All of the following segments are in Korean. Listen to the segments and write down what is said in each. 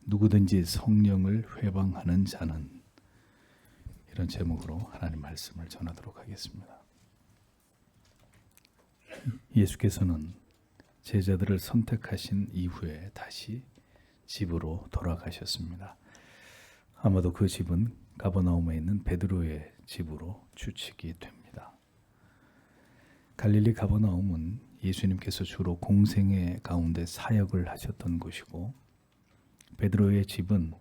누구든지 성령을 회방하는 자는, 이런 제목으로 하나님 말씀을 전하도록 하겠습니다. 예수께서는 제자들을 선택하신 이후에 다시 집으로 돌아가셨습니다. 아마도 그 집은 가버나움에 있는 베드로의 집으로 추측이 됩니다. 갈릴리 가버나움은 예수님께서 주로 공생애 가운데 사역을 하셨던 곳이고, 베드로의 집은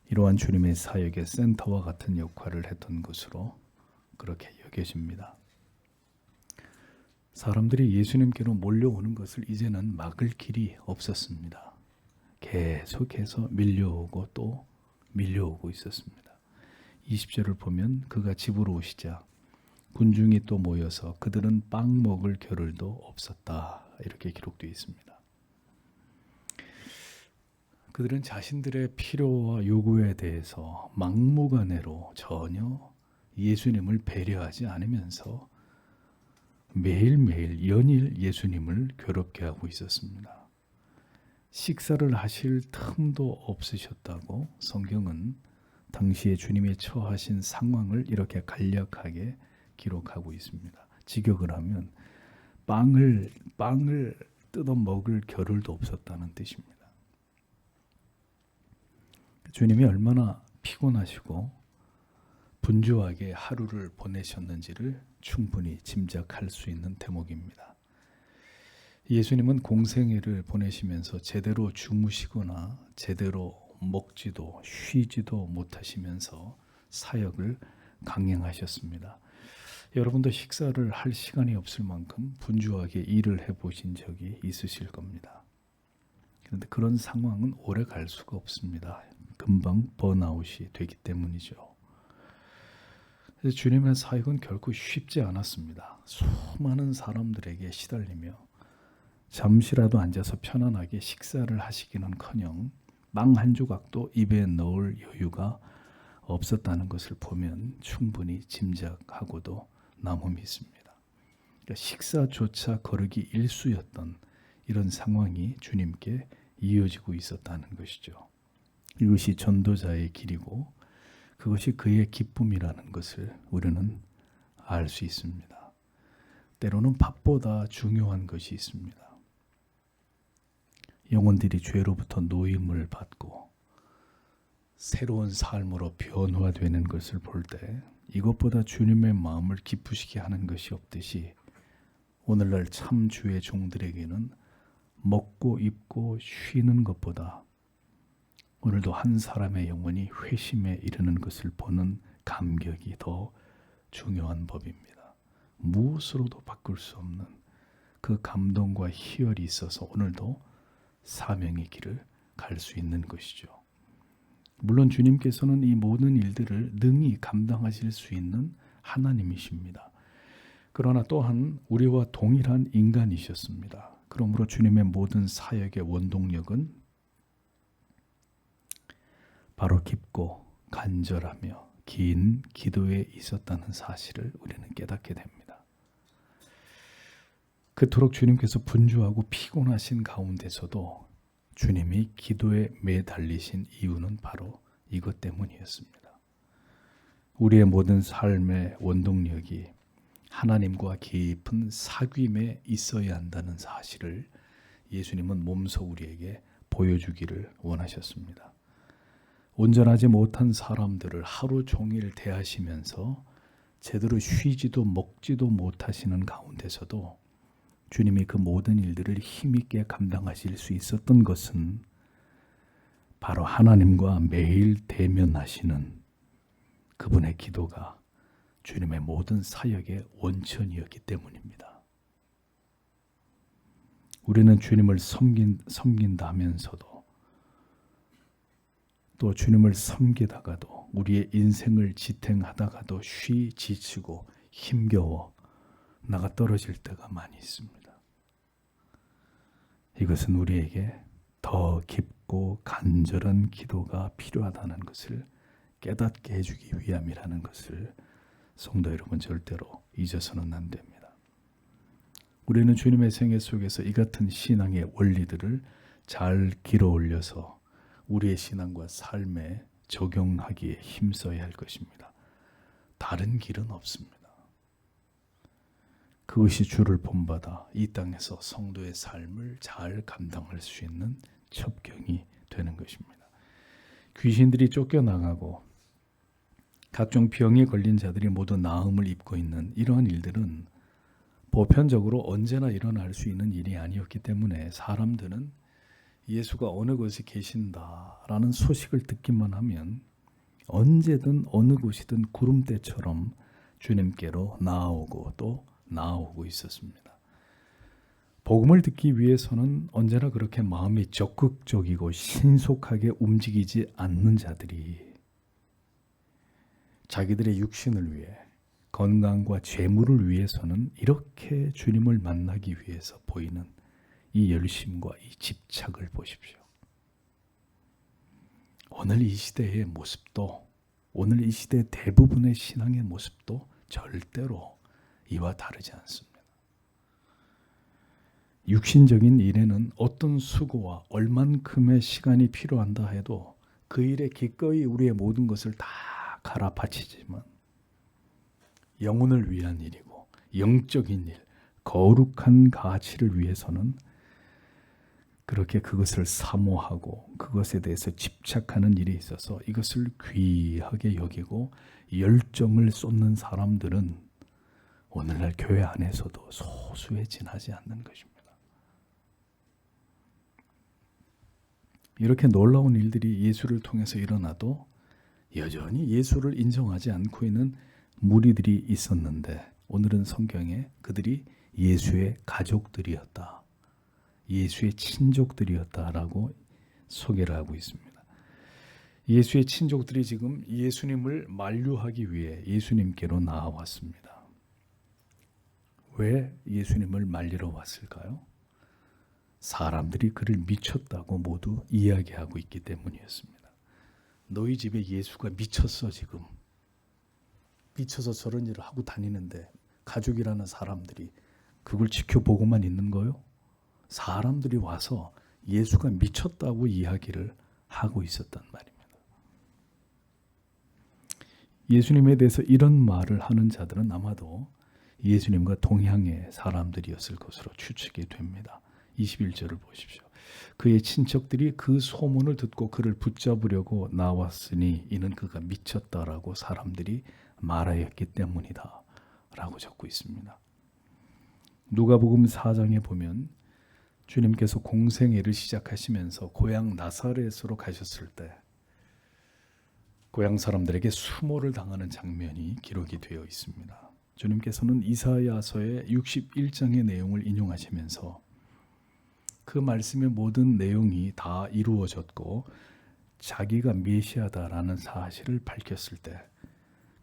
이러한 주님의 사역의 센터와 같은 역할을 했던 곳으로 그렇게 여겨집니다. 사람들이 예수님께로 몰려오는 것을 이제는 막을 길이 없었습니다. 계속해서 밀려오고 또 밀려오고 있었습니다. 20절을 보면 그가 집으로 오시자 군중이 또 모여서 그들은 빵 먹을 겨를도 없었다, 이렇게 기록되어 있습니다. 그들은 자신들의 필요와 요구에 대해서 막무가내로 전혀 예수님을 배려하지 않으면서 매일매일 연일 예수님을 괴롭게 하고 있었습니다. 식사를 하실 틈도 없으셨다고 성경은 당시에 주님이 처하신 상황을 이렇게 간략하게 기록하고 있습니다. 직역을 하면 빵을 뜯어 먹을 겨를도 없었다는 뜻입니다. 주님이 얼마나 피곤하시고 분주하게 하루를 보내셨는지를 충분히 짐작할 수 있는 대목입니다. 예수님은 공생애를 보내시면서 제대로 주무시거나 제대로 먹지도 쉬지도 못하시면서 사역을 강행하셨습니다. 여러분도 식사를 할 시간이 없을 만큼 분주하게 일을 해보신 적이 있으실 겁니다. 그런데 그런 상황은 오래 갈 수가 없습니다. 금방 번아웃이 되기 때문이죠. 주님의 사역은 결코 쉽지 않았습니다. 수많은 사람들에게 시달리며 잠시라도 앉아서 편안하게 식사를 하시기는커녕 빵 한 조각도 입에 넣을 여유가 없었다는 것을 보면 충분히 짐작하고도 남음이 있습니다. 그러니까 식사조차 거르기 일쑤였던 이런 상황이 주님께 이어지고 있었다는 것이죠. 이것이 전도자의 길이고 그것이 그의 기쁨이라는 것을 우리는 알 수 있습니다. 때로는 밥보다 중요한 것이 있습니다. 영혼들이 죄로부터 노임을 받고 새로운 삶으로 변화되는 것을 볼 때 이것보다 주님의 마음을 기쁘시게 하는 것이 없듯이 오늘날 참 주의 종들에게는 먹고 입고 쉬는 것보다 오늘도 한 사람의 영혼이 회심에 이르는 것을 보는 감격이 더 중요한 법입니다. 무엇으로도 바꿀 수 없는 그 감동과 희열이 있어서 오늘도 사명의 길을 갈 수 있는 것이죠. 물론 주님께서는 이 모든 일들을 능히 감당하실 수 있는 하나님이십니다. 그러나 또한 우리와 동일한 인간이셨습니다. 그러므로 주님의 모든 사역의 원동력은 바로 깊고 간절하며 긴 기도에 있었다는 사실을 우리는 깨닫게 됩니다. 그토록 주님께서 분주하고 피곤하신 가운데서도 주님이 기도에 매달리신 이유는 바로 이것 때문이었습니다. 우리의 모든 삶의 원동력이 하나님과 깊은 사귐에 있어야 한다는 사실을 예수님은 몸소 우리에게 보여주기를 원하셨습니다. 온전하지 못한 사람들을 하루 종일 대하시면서 제대로 쉬지도 먹지도 못하시는 가운데서도 주님이 그 모든 일들을 힘있게 감당하실 수 있었던 것은 바로 하나님과 매일 대면하시는 그분의 기도가 주님의 모든 사역의 원천이었기 때문입니다. 우리는 주님을 섬긴다 하면서도 또 주님을 섬기다가도 우리의 인생을 지탱하다가도 지치고 힘겨워 나가 떨어질 때가 많이 있습니다. 이것은 우리에게 더 깊고 간절한 기도가 필요하다는 것을 깨닫게 해주기 위함이라는 것을 성도 여러분 절대로 잊어서는 안 됩니다. 우리는 주님의 생애 속에서 이 같은 신앙의 원리들을 잘 길어 올려서 우리의 신앙과 삶에 적용하기에 힘써야 할 것입니다. 다른 길은 없습니다. 그것이 주를 본받아 이 땅에서 성도의 삶을 잘 감당할 수 있는 첩경이 되는 것입니다. 귀신들이 쫓겨나가고 각종 병에 걸린 자들이 모두 나음을 입고 있는 이러한 일들은 보편적으로 언제나 일어날 수 있는 일이 아니었기 때문에 사람들은 예수가 어느 곳에 계신다라는 소식을 듣기만 하면 언제든 어느 곳이든 구름대처럼 주님께로 나아오고 또 나아오고 있었습니다. 복음을 듣기 위해서는 언제나 그렇게 마음이 적극적이고 신속하게 움직이지 않는 자들이 자기들의 육신을 위해 건강과 재물을 위해서는 이렇게 주님을 만나기 위해서 보이는 이 열심과 이 집착을 보십시오. 오늘 이 시대의 모습도, 오늘 이 시대 대부분의 신앙의 모습도 절대로 이와 다르지 않습니다. 육신적인 일에는 어떤 수고와 얼만큼의 시간이 필요한다 해도 그 일에 기꺼이 우리의 모든 것을 다 갈아 바치지만 영혼을 위한 일이고 영적인 일, 거룩한 가치를 위해서는 그렇게 그것을 사모하고 그것에 대해서 집착하는 일이 있어서 이것을 귀하게 여기고 열정을 쏟는 사람들은 오늘날 교회 안에서도 소수에 지나지 않는 것입니다. 이렇게 놀라운 일들이 예수를 통해서 일어나도 여전히 예수를 인정하지 않고 있는 무리들이 있었는데 오늘은 성경에 그들이 예수의 가족들이었다, 예수의 친족들이었다라고 소개를 하고 있습니다. 예수의 친족들이 지금 예수님을 만류하기 위해 예수님께로 나아왔습니다. 왜 예수님을 말리러 왔을까요? 사람들이 그를 미쳤다고 모두 이야기하고 있기 때문이었습니다. 너희 집에 예수가 미쳤어 지금. 미쳐서 저런 일을 하고 다니는데 가족이라는 사람들이 그걸 지켜보고만 있는 거요? 사람들이 와서 예수가 미쳤다고 이야기를 하고 있었단 말입니다. 예수님에 대해서 이런 말을 하는 자들은 아마도 예수님과 동향의 사람들이었을 것으로 추측이 됩니다. 21절을 보십시오. 그의 친척들이 그 소문을 듣고 그를 붙잡으려고 나왔으니 이는 그가 미쳤다라고 사람들이 말하였기 때문이다 라고 적고 있습니다. 누가복음 4장에 보면 주님께서 공생애를 시작하시면서 고향 나사렛으로 가셨을 때 고향 사람들에게 수모를 당하는 장면이 기록이 되어 있습니다. 주님께서는 이사야서의 61장의 내용을 인용하시면서 그 말씀의 모든 내용이 다 이루어졌고 자기가 메시아다라는 사실을 밝혔을 때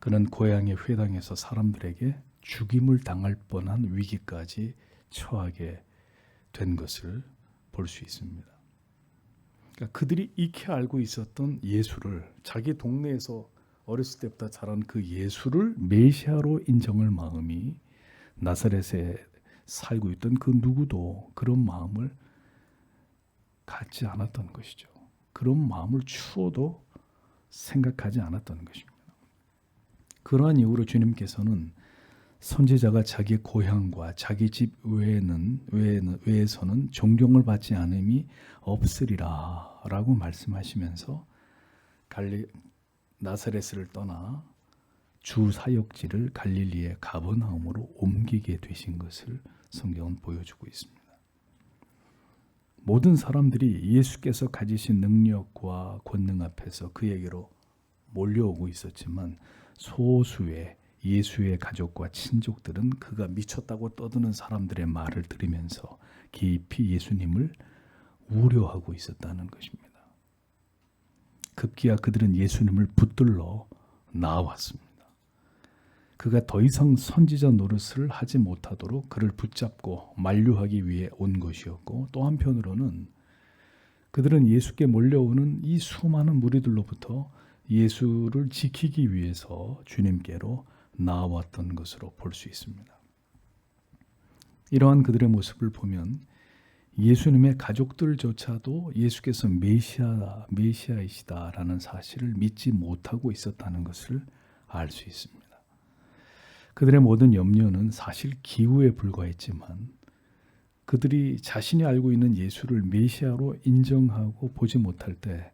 그는 고향의 회당에서 사람들에게 죽임을 당할 뻔한 위기까지 처하게 된 것을 볼 수 있습니다. 그러니까 그들이 익히 알고 있었던 예수를, 자기 동네에서 어렸을 때부터 자란 그 예수를 메시아로 인정할 마음이 나사렛에 살고 있던 그 누구도 그런 마음을 갖지 않았던 것이죠. 그런 마음을 추워도 생각하지 않았던 것입니다. 그러한 이유로 주님께서는 선지자가 자기 고향과 자기 집 외에서는 존경을 받지 않음이 없으리라 라고 말씀하시면서 나사렛을 떠나 주 사역지를 갈릴리의 가버나움으로 옮기게 되신 것을 성경은 보여주고 있습니다. 모든 사람들이 예수께서 가지신 능력과 권능 앞에서 그에게로 몰려오고 있었지만 소수의 예수의 가족과 친족들은 그가 미쳤다고 떠드는 사람들의 말을 들으면서 깊이 예수님을 우려하고 있었다는 것입니다. 급기야 그들은 예수님을 붙들러 나왔습니다. 그가 더 이상 선지자 노릇을 하지 못하도록 그를 붙잡고 만류하기 위해 온 것이었고, 또 한편으로는 그들은 예수께 몰려오는 이 수많은 무리들로부터 예수를 지키기 위해서 주님께로 나왔던 것으로 볼 수 있습니다. 이러한 그들의 모습을 보면 예수님의 가족들조차도 예수께서 메시아이시다라는 사실을 믿지 못하고 있었다는 것을 알 수 있습니다. 그들의 모든 염려는 사실 기우에 불과했지만 그들이 자신이 알고 있는 예수를 메시아로 인정하고 보지 못할 때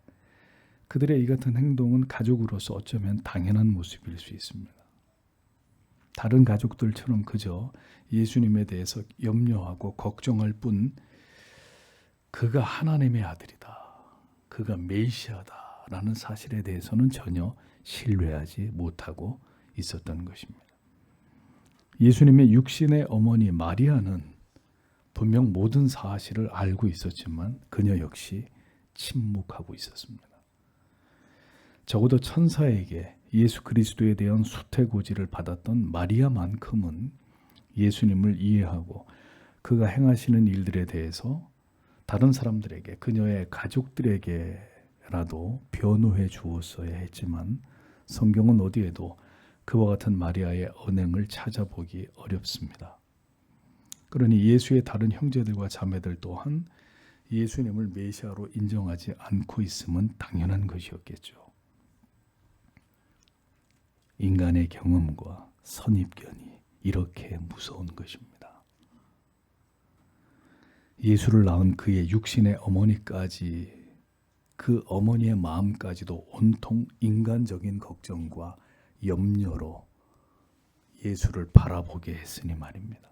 그들의 이 같은 행동은 가족으로서 어쩌면 당연한 모습일 수 있습니다. 다른 가족들처럼 그저 예수님에 대해서 염려하고 걱정할 뿐 그가 하나님의 아들이다, 그가 메시아다라는 사실에 대해서는 전혀 신뢰하지 못하고 있었던 것입니다. 예수님의 육신의 어머니 마리아는 분명 모든 사실을 알고 있었지만 그녀 역시 침묵하고 있었습니다. 적어도 천사에게 예수 그리스도에 대한 수태고지를 받았던 마리아만큼은 예수님을 이해하고 그가 행하시는 일들에 대해서 다른 사람들에게, 그녀의 가족들에게라도 변호해 주었어야 했지만 성경은 어디에도 그와 같은 마리아의 언행을 찾아보기 어렵습니다. 그러니 예수의 다른 형제들과 자매들 또한 예수님을 메시아로 인정하지 않고 있음은 당연한 것이었겠죠. 인간의 경험과 선입견이 이렇게 무서운 것입니다. 예수를 낳은 그의 육신의 어머니까지, 그 어머니의 마음까지도 온통 인간적인 걱정과 염려로 예수를 바라보게 했으니 말입니다.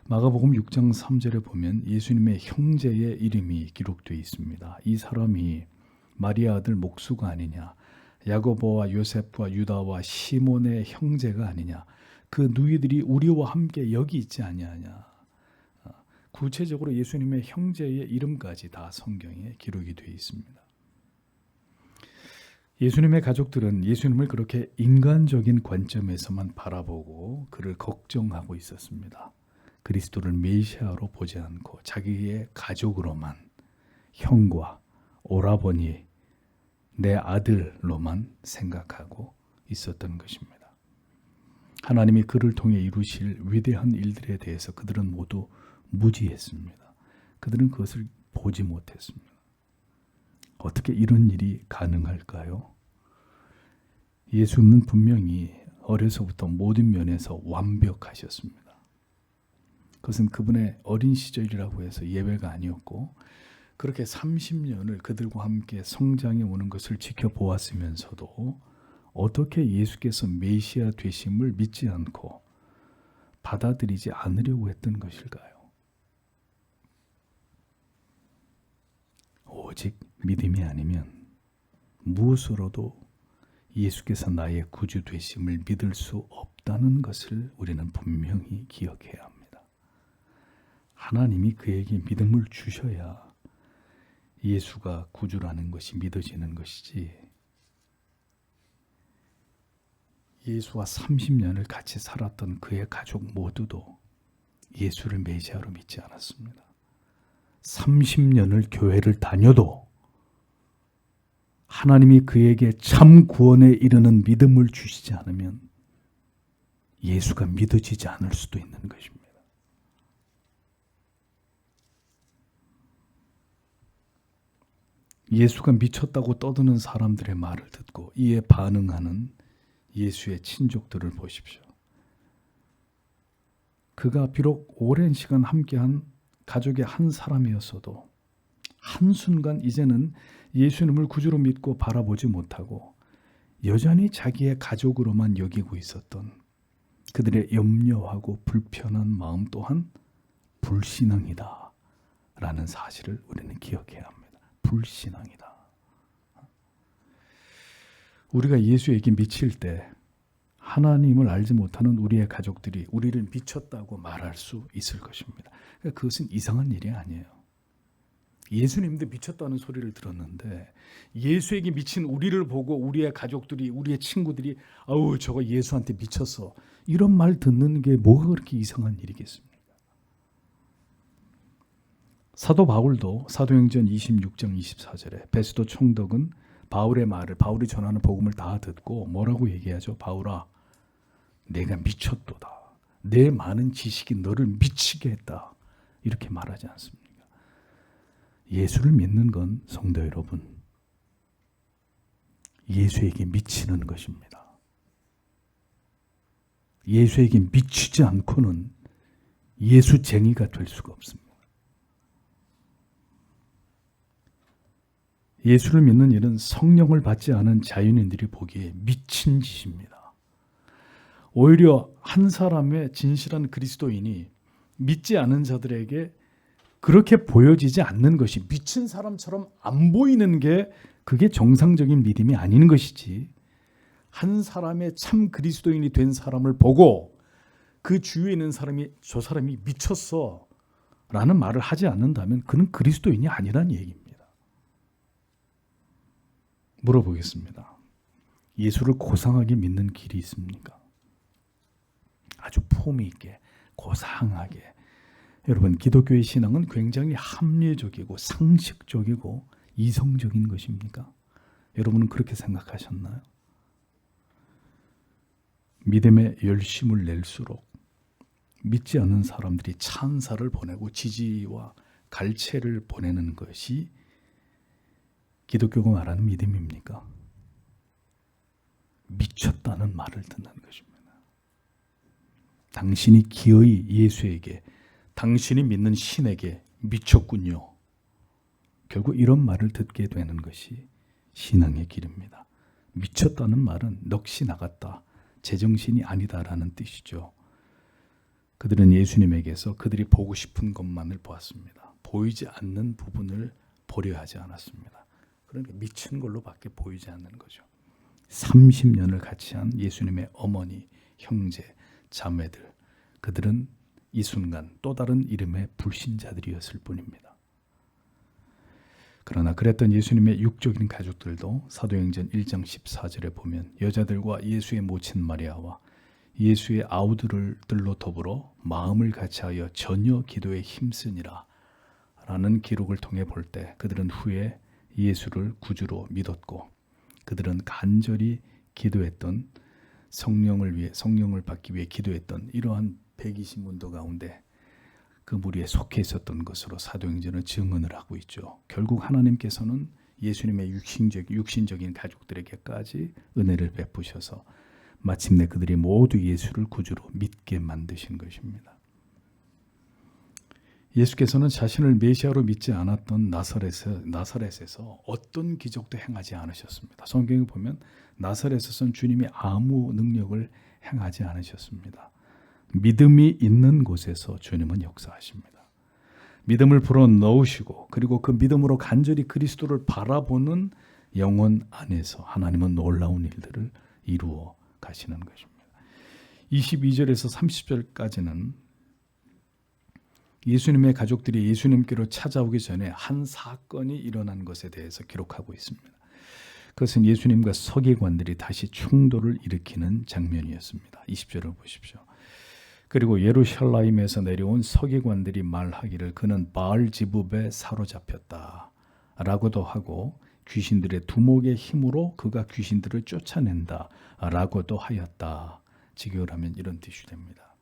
마가복음 6장 3절에 보면 예수님의 형제의 이름이 기록되어 있습니다. 이 사람이 마리아 아들 목수가 아니냐, 야고보와 요셉과 유다와 시몬의 형제가 아니냐, 그 누이들이 우리와 함께 여기 있지 아니하냐. 구체적으로 예수님의 형제의 이름까지 다 성경에 기록이 되어 있습니다. 예수님의 가족들은 예수님을 그렇게 인간적인 관점에서만 바라보고 그를 걱정하고 있었습니다. 그리스도를 메시아로 보지 않고 자기의 가족으로만, 형과 오라버니, 내 아들로만 생각하고 있었던 것입니다. 하나님이 그를 통해 이루실 위대한 일들에 대해서 그들은 모두 무지했습니다. 그들은 그것을 보지 못했습니다. 어떻게 이런 일이 가능할까요? 예수는 분명히 어려서부터 모든 면에서 완벽하셨습니다. 그것은 그분의 어린 시절이라고 해서 예외가 아니었고, 그렇게 30년을 그들과 함께 성장해 오는 것을 지켜보았으면서도 어떻게 예수께서 메시아 되심을 믿지 않고 받아들이지 않으려고 했던 것일까요? 오직 믿음이 아니면 무엇으로도 예수께서 나의 구주 되심을 믿을 수 없다는 것을 우리는 분명히 기억해야 합니다. 하나님이 그에게 믿음을 주셔야 예수가 구주라는 것이 믿어지는 것이지, 예수와 30년을 같이 살았던 그의 가족 모두도 예수를 메시아로 믿지 않았습니다. 30년을 교회를 다녀도 하나님이 그에게 참 구원에 이르는 믿음을 주시지 않으면 예수가 믿어지지 않을 수도 있는 것입니다. 예수가 미쳤다고 떠드는 사람들의 말을 듣고 이에 반응하는 예수의 친족들을 보십시오. 그가 비록 오랜 시간 함께한 가족의 한 사람이었어도 한순간 이제는 예수님을 구주로 믿고 바라보지 못하고 여전히 자기의 가족으로만 여기고 있었던 그들의 염려하고 불편한 마음 또한 불신앙이다 라는 사실을 우리는 기억해야 합니다. 불신앙이다. 우리가 예수에게 미칠 때 하나님을 알지 못하는 우리의 가족들이 우리를 미쳤다고 말할 수 있을 것입니다. 그러니까 그것은 이상한 일이 아니에요. 예수님도 미쳤다는 소리를 들었는데 예수에게 미친 우리를 보고 우리의 가족들이, 우리의 친구들이 아우 저거 예수한테 미쳤어, 이런 말 듣는 게 뭐가 그렇게 이상한 일이겠습니까? 사도 바울도 사도행전 26장 24절에 베스도 총독은 바울의 말을, 바울이 전하는 복음을 다 듣고 뭐라고 얘기하죠? 바울아, 내가 미쳤도다. 내 많은 지식이 너를 미치게 했다. 이렇게 말하지 않습니까? 예수를 믿는 건 성도 여러분, 예수에게 미치는 것입니다. 예수에게 미치지 않고는 예수쟁이가 될 수가 없습니다. 예수를 믿는 일은 성령을 받지 않은 자연인들이 보기에 미친 짓입니다. 오히려 한 사람의 진실한 그리스도인이 믿지 않은 자들에게 그렇게 보여지지 않는 것이, 미친 사람처럼 안 보이는 게 그게 정상적인 믿음이 아닌 것이지, 한 사람의 참 그리스도인이 된 사람을 보고 그 주위에 있는 사람이 저 사람이 미쳤어 라는 말을 하지 않는다면 그는 그리스도인이 아니란 얘기입니다. 물어보겠습니다. 예수를 고상하게 믿는 길이 있습니까? 아주 폼이 있게, 고상하게. 여러분, 기독교의 신앙은 굉장히 합리적이고 상식적이고 이성적인 것입니까? 여러분은 그렇게 생각하셨나요? 믿음의 열심을 낼수록 믿지 않는 사람들이 찬사를 보내고 지지와 갈채를 보내는 것이 기독교가 말하는 믿음입니까? 미쳤다는 말을 듣는 것입니다. 당신이 기어이 예수에게, 당신이 믿는 신에게 미쳤군요. 결국 이런 말을 듣게 되는 것이 신앙의 길입니다. 미쳤다는 말은 넋이 나갔다, 제정신이 아니다라는 뜻이죠. 그들은 예수님에게서 그들이 보고 싶은 것만을 보았습니다. 보이지 않는 부분을 보려 하지 않았습니다. 그러니까 미친 걸로밖에 보이지 않는 거죠. 30년을 같이 한 예수님의 어머니, 형제, 자매들, 그들은 이 순간 또 다른 이름의 불신자들이었을 뿐입니다. 그러나 그랬던 예수님의 육적인 가족들도 사도행전 1장 14절에 보면 여자들과 예수의 모친 마리아와 예수의 아우들로 더불어 마음을 같이하여 전혀 기도에 힘쓰니라 라는 기록을 통해 볼 때 그들은 후에 예수를 구주로 믿었고, 그들은 간절히 기도했던, 성령을 받기 위해 기도했던 이러한 120문도 가운데 그 무리에 속해 있었던 것으로 사도행전은 증언을 하고 있죠. 결국 하나님께서는 예수님의 육신적인 가족들에게까지 은혜를 베푸셔서 마침내 그들이 모두 예수를 구주로 믿게 만드신 것입니다. 예수께서는 자신을 메시아로 믿지 않았던 나사렛에서 어떤 기적도 행하지 않으셨습니다. 성경에 보면 나사렛에서는 주님이 아무 능력을 행하지 않으셨습니다. 믿음이 있는 곳에서 주님은 역사하십니다. 믿음을 불어넣으시고 그리고 그 믿음으로 간절히 그리스도를 바라보는 영혼 안에서 하나님은 놀라운 일들을 이루어 가시는 것입니다. 22절에서 30절까지는 예수님의 가족들이 예수님께로 찾아오기 전에 한 사건이 일어난 것에 대해서 기록하고 있습니다. 그것은 예수님과 서기관들이 다시 충돌을 일으키는 장면이었습니다. 20절을 보십시오. 그리고 예루살렘에서 내려온 서기관들이 말하기를 그는 바알지불에 사로잡혔다 라고도 하고, 귀신들의 두목의 힘으로 그가 귀신들을 쫓아낸다 라고도 하였다. 직역을 하면 이런 뜻이 됩니다.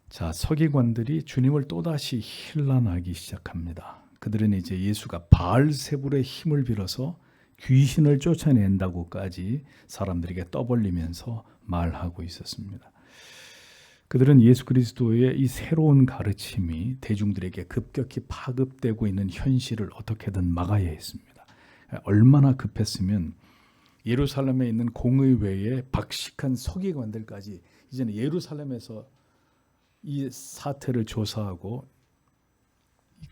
자, 서기관들이 주님을 또다시 힐난하기 시작합니다. 그들은 이제 예수가 바알세불의 힘을 빌어서 귀신을 쫓아낸다고까지 사람들에게 떠벌리면서 말하고 있었습니다. 그들은 예수 그리스도의 이 새로운 가르침이 대중들에게 급격히 파급되고 있는 현실을 어떻게든 막아야 했습니다. 얼마나 급했으면 예루살렘에 있는 공의회의 박식한 서기관들까지 이제는 예루살렘에서 이 사태를 조사하고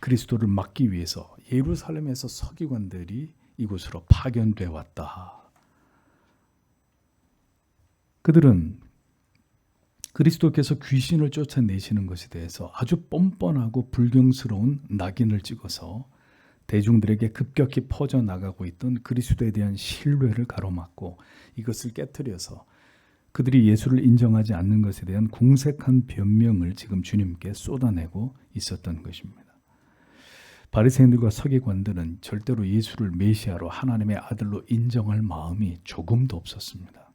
그리스도를 막기 위해서 예루살렘에서 서기관들이 이곳으로 파견돼 왔다. 그들은 그리스도께서 귀신을 쫓아내시는 것에 대해서 아주 뻔뻔하고 불경스러운 낙인을 찍어서 대중들에게 급격히 퍼져나가고 있던 그리스도에 대한 신뢰를 가로막고 이것을 깨트려서 그들이 예수를 인정하지 않는 것에 대한 궁색한 변명을 지금 주님께 쏟아내고 있었던 것입니다. 바리새인들과 서기관들은 절대로 예수를 메시아로 하나님의 아들로 인정할 마음이 조금도 없었습니다.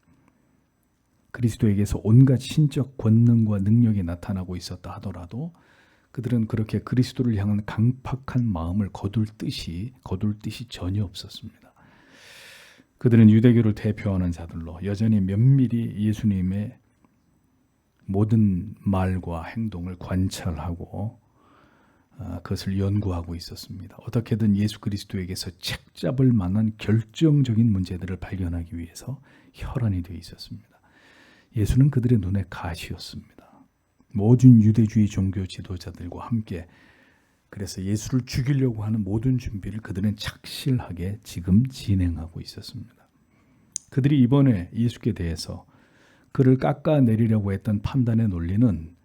그리스도에게서 온갖 신적 권능과 능력이 나타나고 있었다 하더라도 그들은 그렇게 그리스도를 향한 강팍한 마음을 거둘 뜻이 전혀 없었습니다. 그들은 유대교를 대표하는 자들로 여전히 면밀히 예수님의 모든 말과 행동을 관찰하고 그것을 연구하고 있었습니다. 어떻게든 예수 그리스도에게서 책잡을 만한 결정적인 문제들을 발견하기 위해서 혈안이 되어 있었습니다. 예수는 그들의 눈에 가시였습니다. 모든 유대주의 종교 지도자들과 함께 그래서 예수를 죽이려고 하는 모든 준비를 그들은 착실하게 지금 진행하고 있었습니다. 그들이 이번에 예수께 대해서 그를 깎아내리려고 했던 판단의 논리는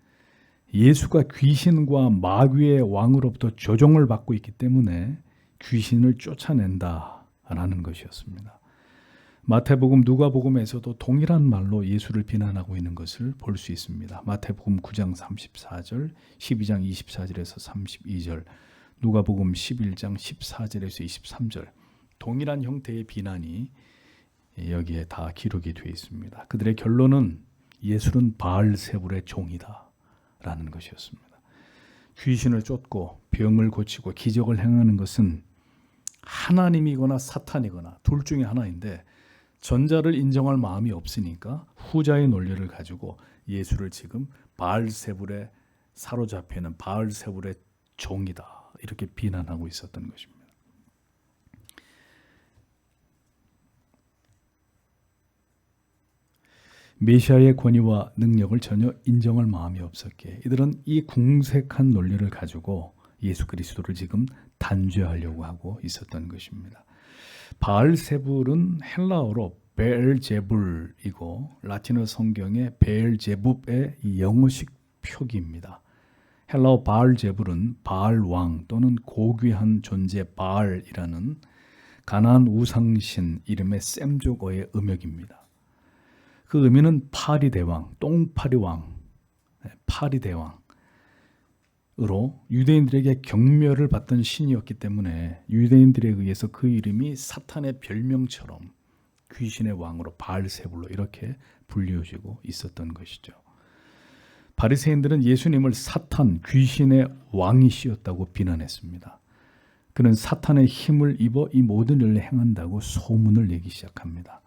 예수가 귀신과 마귀의 왕으로부터 조종을 받고 있기 때문에 귀신을 쫓아낸다라는 것이었습니다. 마태복음, 누가복음에서도 동일한 말로 예수를 비난하고 있는 것을 볼 수 있습니다. 마태복음 9장 34절, 12장 24절에서 32절, 누가복음 11장 14절에서 23절 동일한 형태의 비난이 여기에 다 기록이 되어 있습니다. 그들의 결론은 예수는 바알세불의 종이다 라는 것이었습니다. 귀신을 쫓고 병을 고치고 기적을 행하는 것은 하나님이거나 사탄이거나 둘 중에 하나인데 전자를 인정할 마음이 없으니까 후자의 논리를 가지고 예수를 지금 바알세불에 사로잡혀 있는 바알세불의 종이다 이렇게 비난하고 있었던 것입니다. 메시아의 권위와 능력을 전혀 인정할 마음이 없었기에 이들은 이 궁색한 논리를 가지고 예수 그리스도를 지금 단죄하려고 하고 있었던 것입니다. 바알세불은 헬라어로 베엘제불이고 라틴어 성경의 베엘제붑의 영어식 표기입니다. 헬라어 바알제불은 바알왕 또는 고귀한 존재 바알이라는 가나안 우상신 이름의 셈족어의 음역입니다. 그 의미는 파리대왕, 똥파리왕, 파리대왕 으로 유대인들에게 경멸을 받던 신이었기 때문에 유대인들에 의해서 그 이름이 사탄의 별명처럼 귀신의 왕으로 바알세불로 이렇게 불리워지고 있었던 것이죠. 바리새인들은 예수님을 사탄, 귀신의 왕이시였다고 비난했습니다. 그는 사탄의 힘을 입어 이 모든 일을 행한다고 소문을 내기 시작합니다.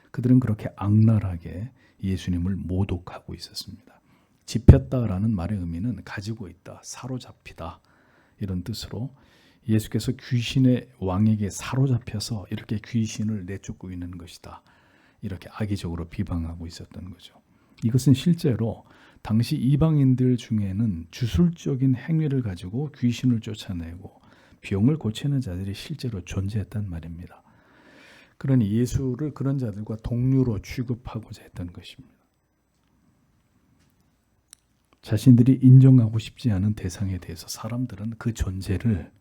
그들은 그렇게 악랄하게 예수님을 모독하고 있었습니다. 집혔다라는 말의 의미는 가지고 있다, 사로잡히다 이런 뜻으로 예수께서 귀신의 왕에게 사로잡혀서 이렇게 귀신을 내쫓고 있는 것이다. 이렇게 악의적으로 비방하고 있었던 거죠. 이것은 실제로 당시 이방인들 중에는 주술적인 행위를 가지고 귀신을 쫓아내고 병을 고치는 자들이 실제로 존재했단 말입니다. 그러니 예수를 그런 자들과 동료로 취급하고자 했던 것입니다. 자신들이 인정하고 싶지 않은 대상에 대해서 사람들은 그 존재를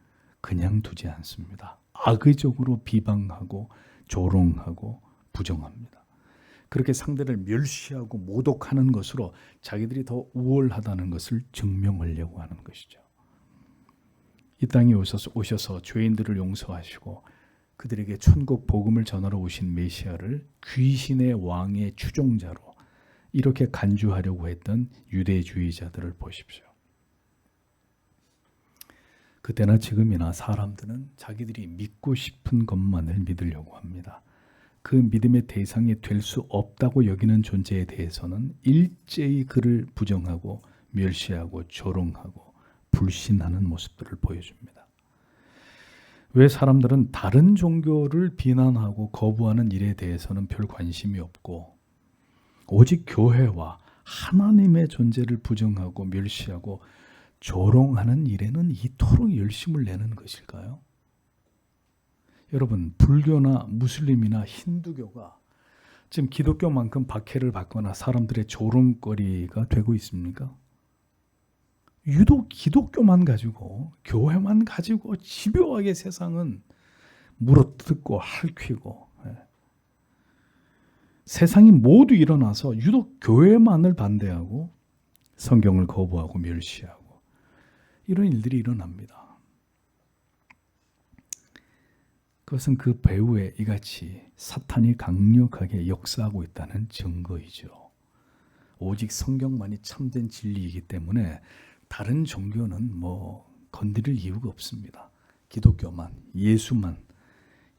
그냥 두지 않습니다. 악의적으로 비방하고 조롱하고 부정합니다. 그렇게 상대를 멸시하고 모독하는 것으로 자기들이 더 우월하다는 것을 증명하려고 하는 것이죠. 이 땅에 오셔서 죄인들을 용서하시고 그들에게 천국 복음을 전하러 오신 메시아를 귀신의 왕의 추종자로 이렇게 간주하려고 했던 유대주의자들을 보십시오. 그때나 지금이나 사람들은 자기들이 믿고 싶은 것만을 믿으려고 합니다. 그 믿음의 대상이 될 수 없다고 여기는 존재에 대해서는 일제히 그를 부정하고 멸시하고 조롱하고 불신하는 모습들을 보여줍니다. 왜 사람들은 다른 종교를 비난하고 거부하는 일에 대해서는 별 관심이 없고 오직 교회와 하나님의 존재를 부정하고 멸시하고 조롱하는 일에는 이토록 열심을 내는 것일까요? 여러분, 불교나 무슬림이나 힌두교가 지금 기독교만큼 박해를 받거나 사람들의 조롱거리가 되고 있습니까? 유독 기독교만 가지고 교회만 가지고 집요하게 세상은 물어뜯고 핥히고 세상이 모두 일어나서 유독 교회만을 반대하고 성경을 거부하고 멸시하고 이런 일들이 일어납니다. 그것은 그 배후에 이같이 사탄이 강력하게 역사하고 있다는 증거이죠. 오직 성경만이 참된 진리이기 때문에 다른 종교는 뭐 건드릴 이유가 없습니다. 기독교만, 예수만,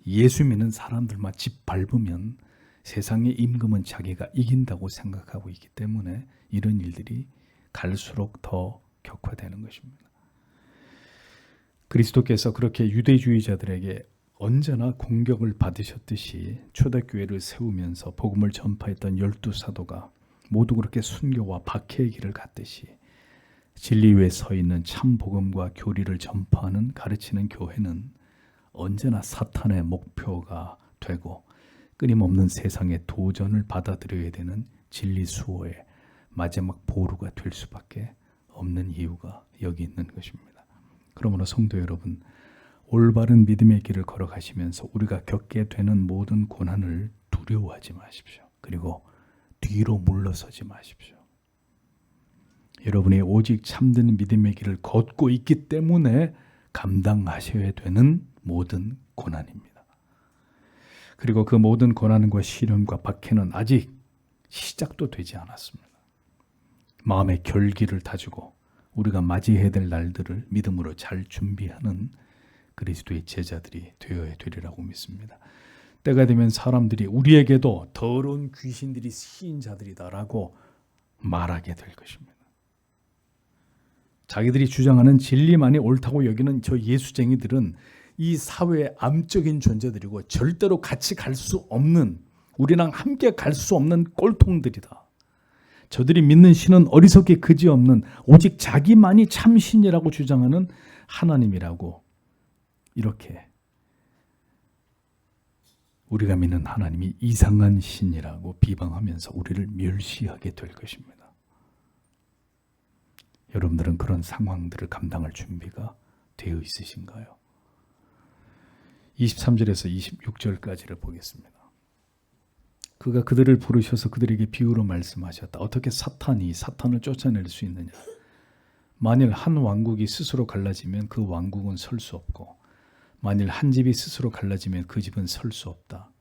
예수 믿는 사람들만 집 밟으면 세상의 임금은 자기가 이긴다고 생각하고 있기 때문에 이런 일들이 갈수록 더 격화되는 것입니다. 그리스도께서 그렇게 유대주의자들에게 언제나 공격을 받으셨듯이 초대교회를 세우면서 복음을 전파했던 12사도가 모두 그렇게 순교와 박해의 길을 갔듯이 진리 위에 서 있는 참 복음과 교리를 전파하는 가르치는 교회는 언제나 사탄의 목표가 되고 끊임없는 세상의 도전을 받아들여야 되는 진리 수호의 마지막 보루가 될 수밖에 없는 이유가 여기 있는 것입니다. 그러므로 성도 여러분, 올바른 믿음의 길을 걸어가시면서 우리가 겪게 되는 모든 고난을 두려워하지 마십시오. 그리고 뒤로 물러서지 마십시오. 여러분이 오직 참된 믿음의 길을 걷고 있기 때문에 감당하셔야 되는 모든 고난입니다. 그리고 그 모든 고난과 시련과 박해는 아직 시작도 되지 않았습니다. 마음의 결기를 다지고 우리가 맞이해야 될 날들을 믿음으로 잘 준비하는 그리스도의 제자들이 되어야 되리라고 믿습니다. 때가 되면 사람들이 우리에게도 더러운 귀신들이 쓰인 자들이다라고 말하게 될 것입니다. 자기들이 주장하는 진리만이 옳다고 여기는 저 예수쟁이들은 이 사회의 암적인 존재들이고 절대로 같이 갈 수 없는, 우리랑 함께 갈 수 없는 꼴통들이다. 저들이 믿는 신은 어리석게 그지없는 오직 자기만이 참신이라고 주장하는 하나님이라고, 이렇게 우리가 믿는 하나님이 이상한 신이라고 비방하면서 우리를 멸시하게 될 것입니다. 여러분들은 그런 상황들을 감당할 준비가 되어 있으신가요? 23절에서 26절까지를 보겠습니다. 그가 그들을 부르셔서 그들에게 비유로 말씀하셨다. 어떻게 사탄이 사탄을 쫓아낼 수 있느냐? 만일 한 왕국이 스스로 갈라지면 그 왕국은 설 수 없고, 만일 한 집이 스스로 갈라지면 그 집은 설 수 없다.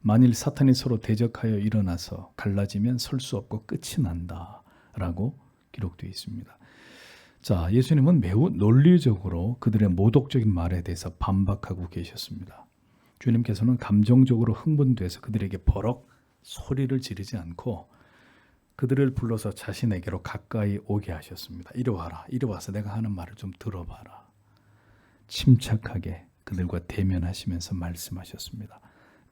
만일 사탄이 서로 대적하여 일어나서 갈라지면 설 수 없고 끝이 난다 라고 기록되어 있습니다. 자, 예수님은 매우 논리적으로 그들의 모독적인 말에 대해서 반박하고 계셨습니다. 주님께서는 감정적으로 흥분돼서 그들에게 버럭 소리를 지르지 않고 그들을 불러서 자신에게로 가까이 오게 하셨습니다. 이리 와라. 이리 와서 내가 하는 말을 좀 들어봐라. 침착하게 그들과 대면하시면서 말씀하셨습니다.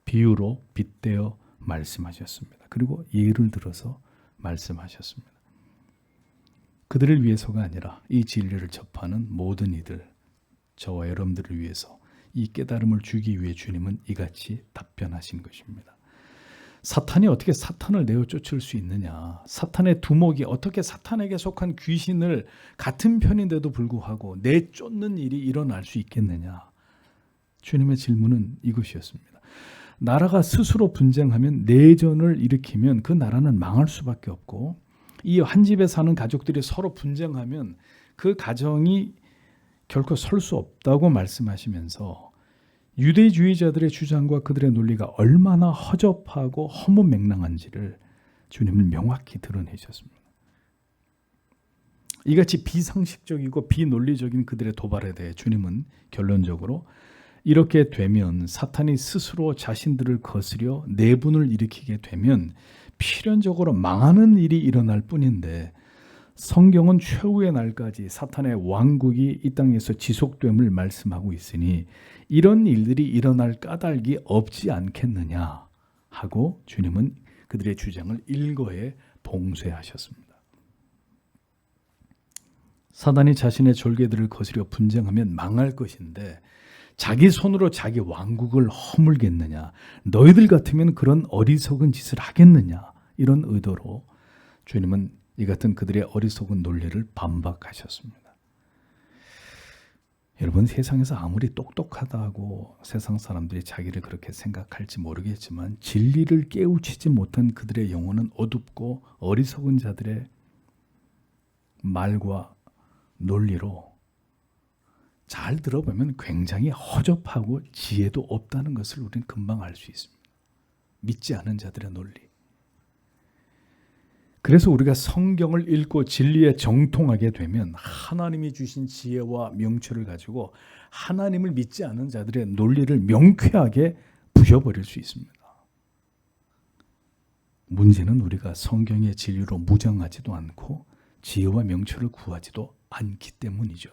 비유로 빗대어 말씀하셨습니다. 그리고 예를 들어서 말씀하셨습니다. 그들을 위해서가 아니라 이 진리를 접하는 모든 이들, 저와 여러분들을 위해서 이 깨달음을 주기 위해 주님은 이같이 답변하신 것입니다. 사탄이 어떻게 사탄을 내어 쫓을 수 있느냐? 사탄의 두목이 어떻게 사탄에게 속한 귀신을 같은 편인데도 불구하고 내쫓는 일이 일어날 수 있겠느냐? 주님의 질문은 이것이었습니다. 나라가 스스로 분쟁하면, 내전을 일으키면 그 나라는 망할 수밖에 없고, 이 한 집에 사는 가족들이 서로 분쟁하면 그 가정이 결코 설 수 없다고 말씀하시면서 유대주의자들의 주장과 그들의 논리가 얼마나 허접하고 허무맹랑한지를 주님은 명확히 드러내셨습니다. 이같이 비상식적이고 비논리적인 그들의 도발에 대해 주님은 결론적으로 이렇게 되면, 사탄이 스스로 자신들을 거스려 내분을 일으키게 되면 필연적으로 망하는 일이 일어날 뿐인데, 성경은 최후의 날까지 사탄의 왕국이 이 땅에서 지속됨을 말씀하고 있으니 이런 일들이 일어날 까닭이 없지 않겠느냐 하고 주님은 그들의 주장을 일거에 봉쇄하셨습니다. 사단이 자신의 졸개들을 거스려 분쟁하면 망할 것인데 자기 손으로 자기 왕국을 허물겠느냐, 너희들 같으면 그런 어리석은 짓을 하겠느냐, 이런 의도로 주님은 이 같은 그들의 어리석은 논리를 반박하셨습니다. 여러분, 세상에서 아무리 똑똑하다고 세상 사람들이 자기를 그렇게 생각할지 모르겠지만 진리를 깨우치지 못한 그들의 영혼은 어둡고 어리석은 자들의 말과 논리로 잘 들어보면 굉장히 허접하고 지혜도 없다는 것을 우리는 금방 알 수 있습니다. 믿지 않은 자들의 논리. 그래서 우리가 성경을 읽고 진리에 정통하게 되면 하나님이 주신 지혜와 명철을 가지고 하나님을 믿지 않는 자들의 논리를 명쾌하게 부셔버릴 수 있습니다. 문제는 우리가 성경의 진리로 무장하지도 않고 지혜와 명철을 구하지도 않기 때문이죠.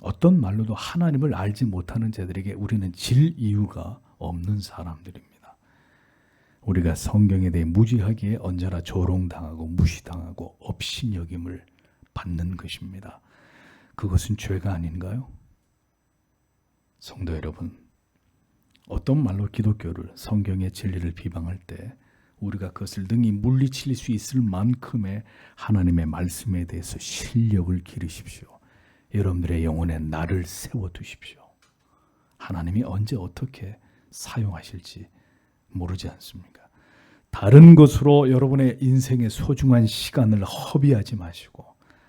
어떤 말로도 하나님을 알지 못하는 자들에게 우리는 질 이유가 없는 사람들입니다. 우리가 성경에 대해 무지하기에 언제나 조롱당하고 무시당하고 업신여김을 받는 것입니다. 그것은 죄가 아닌가요? 성도 여러분, 어떤 말로 기독교를, 성경의 진리를 비방할 때 우리가 그것을 능히 물리칠 수 있을 만큼의 하나님의 말씀에 대해서 실력을 기르십시오. 여러분들의 영혼에 나를 세워두십시오. 하나님이 언제 어떻게 사용하실지 모르지 않습니까? 다른 것으로 여러분의 인생의 소중한 시간을 허비하지 마시고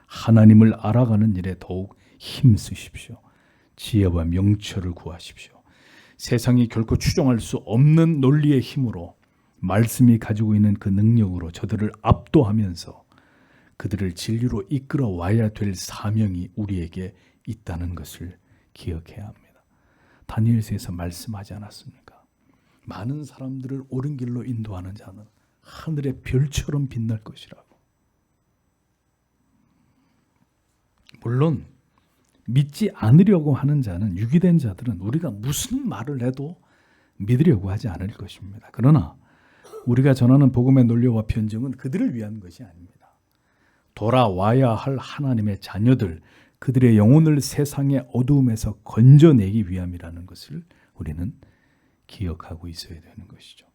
하나님을 알아가는 일에 더욱 힘쓰십시오. 지혜와 명철을 구하십시오. 세상이 결코 추종할 수 없는 논리의 힘으로 말씀이 가지고 있는 그 능력으로 저들을 압도하면서 그들을 진리로 이끌어 와야 될 사명이 우리에게 있다는 것을 기억해야 합니다. 다니엘서에서 말씀하지 않았습니까? 많은 사람들을 옳은 길로 인도하는 자는 하늘의 별처럼 빛날 것이라고. 물론 믿지 않으려고 하는 자는, 유기된 자들은 우리가 무슨 말을 해도 믿으려고 하지 않을 것입니다. 그러나 우리가 전하는 복음의 논리와 편정은 그들을 위한 것이 아닙니다. 돌아와야 할 하나님의 자녀들, 그들의 영혼을 세상의 어두움에서 건져내기 위함이라는 것을 우리는 기억하고 있어야 되는 것이죠.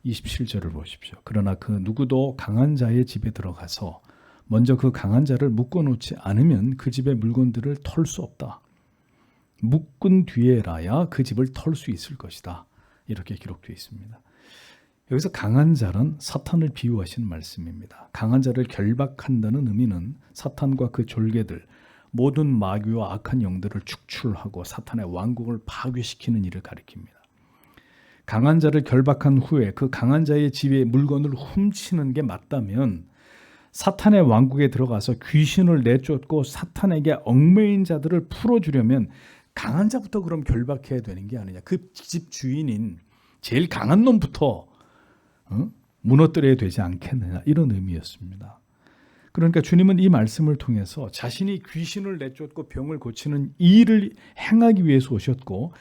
27절을 보십시오. 그러나 그 누구도 강한 자의 집에 들어가서 먼저 그 강한 자를 묶어놓지 않으면 그 집의 물건들을 털 수 없다. 묶은 뒤에라야 그 집을 털 수 있을 것이다. 이렇게 기록되어 있습니다. 여기서 강한 자는 사탄을 비유하신 말씀입니다. 강한 자를 결박한다는 의미는 사탄과 그 졸개들, 모든 마귀와 악한 영들을 축출하고 사탄의 왕국을 파괴시키는 일을 가리킵니다. 강한 자를 결박한 후에 그 강한 자의 집의 물건을 훔치는 게 맞다면 사탄의 왕국에 들어가서 귀신을 내쫓고 사탄에게 얽매인 자들을 풀어주려면 강한 자부터 그럼 결박해야 되는 게 아니냐. 그 집 주인인 제일 강한 놈부터 무너뜨려야 되지 않겠느냐, 이런 의미였습니다. 그러니까 주님은 이 말씀을 통해서 자신이 귀신을 내쫓고 병을 고치는 이 일을 행하기 위해서 오셨고,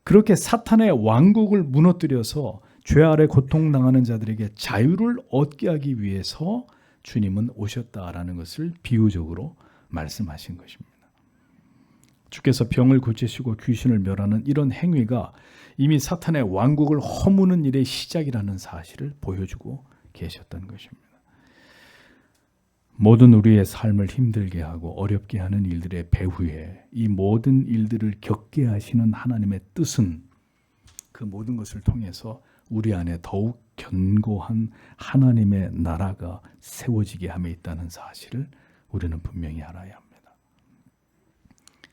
그렇게 사탄의 왕국을 무너뜨려서 죄 아래 고통당하는 자들에게 자유를 얻게 하기 위해서 주님은 오셨다라는 것을 비유적으로 말씀하신 것입니다. 주께서 병을 고치시고 귀신을 멸하는 이런 행위가 이미 사탄의 왕국을 허무는 일의 시작이라는 사실을 보여주고 계셨던 것입니다. 모든 우리의 삶을 힘들게 하고 어렵게 하는 일들의 배후에 이 모든 일들을 겪게 하시는 하나님의 뜻은 그 모든 것을 통해서 우리 안에 더욱 견고한 하나님의 나라가 세워지게 함에 있다는 사실을 우리는 분명히 알아야 합니다.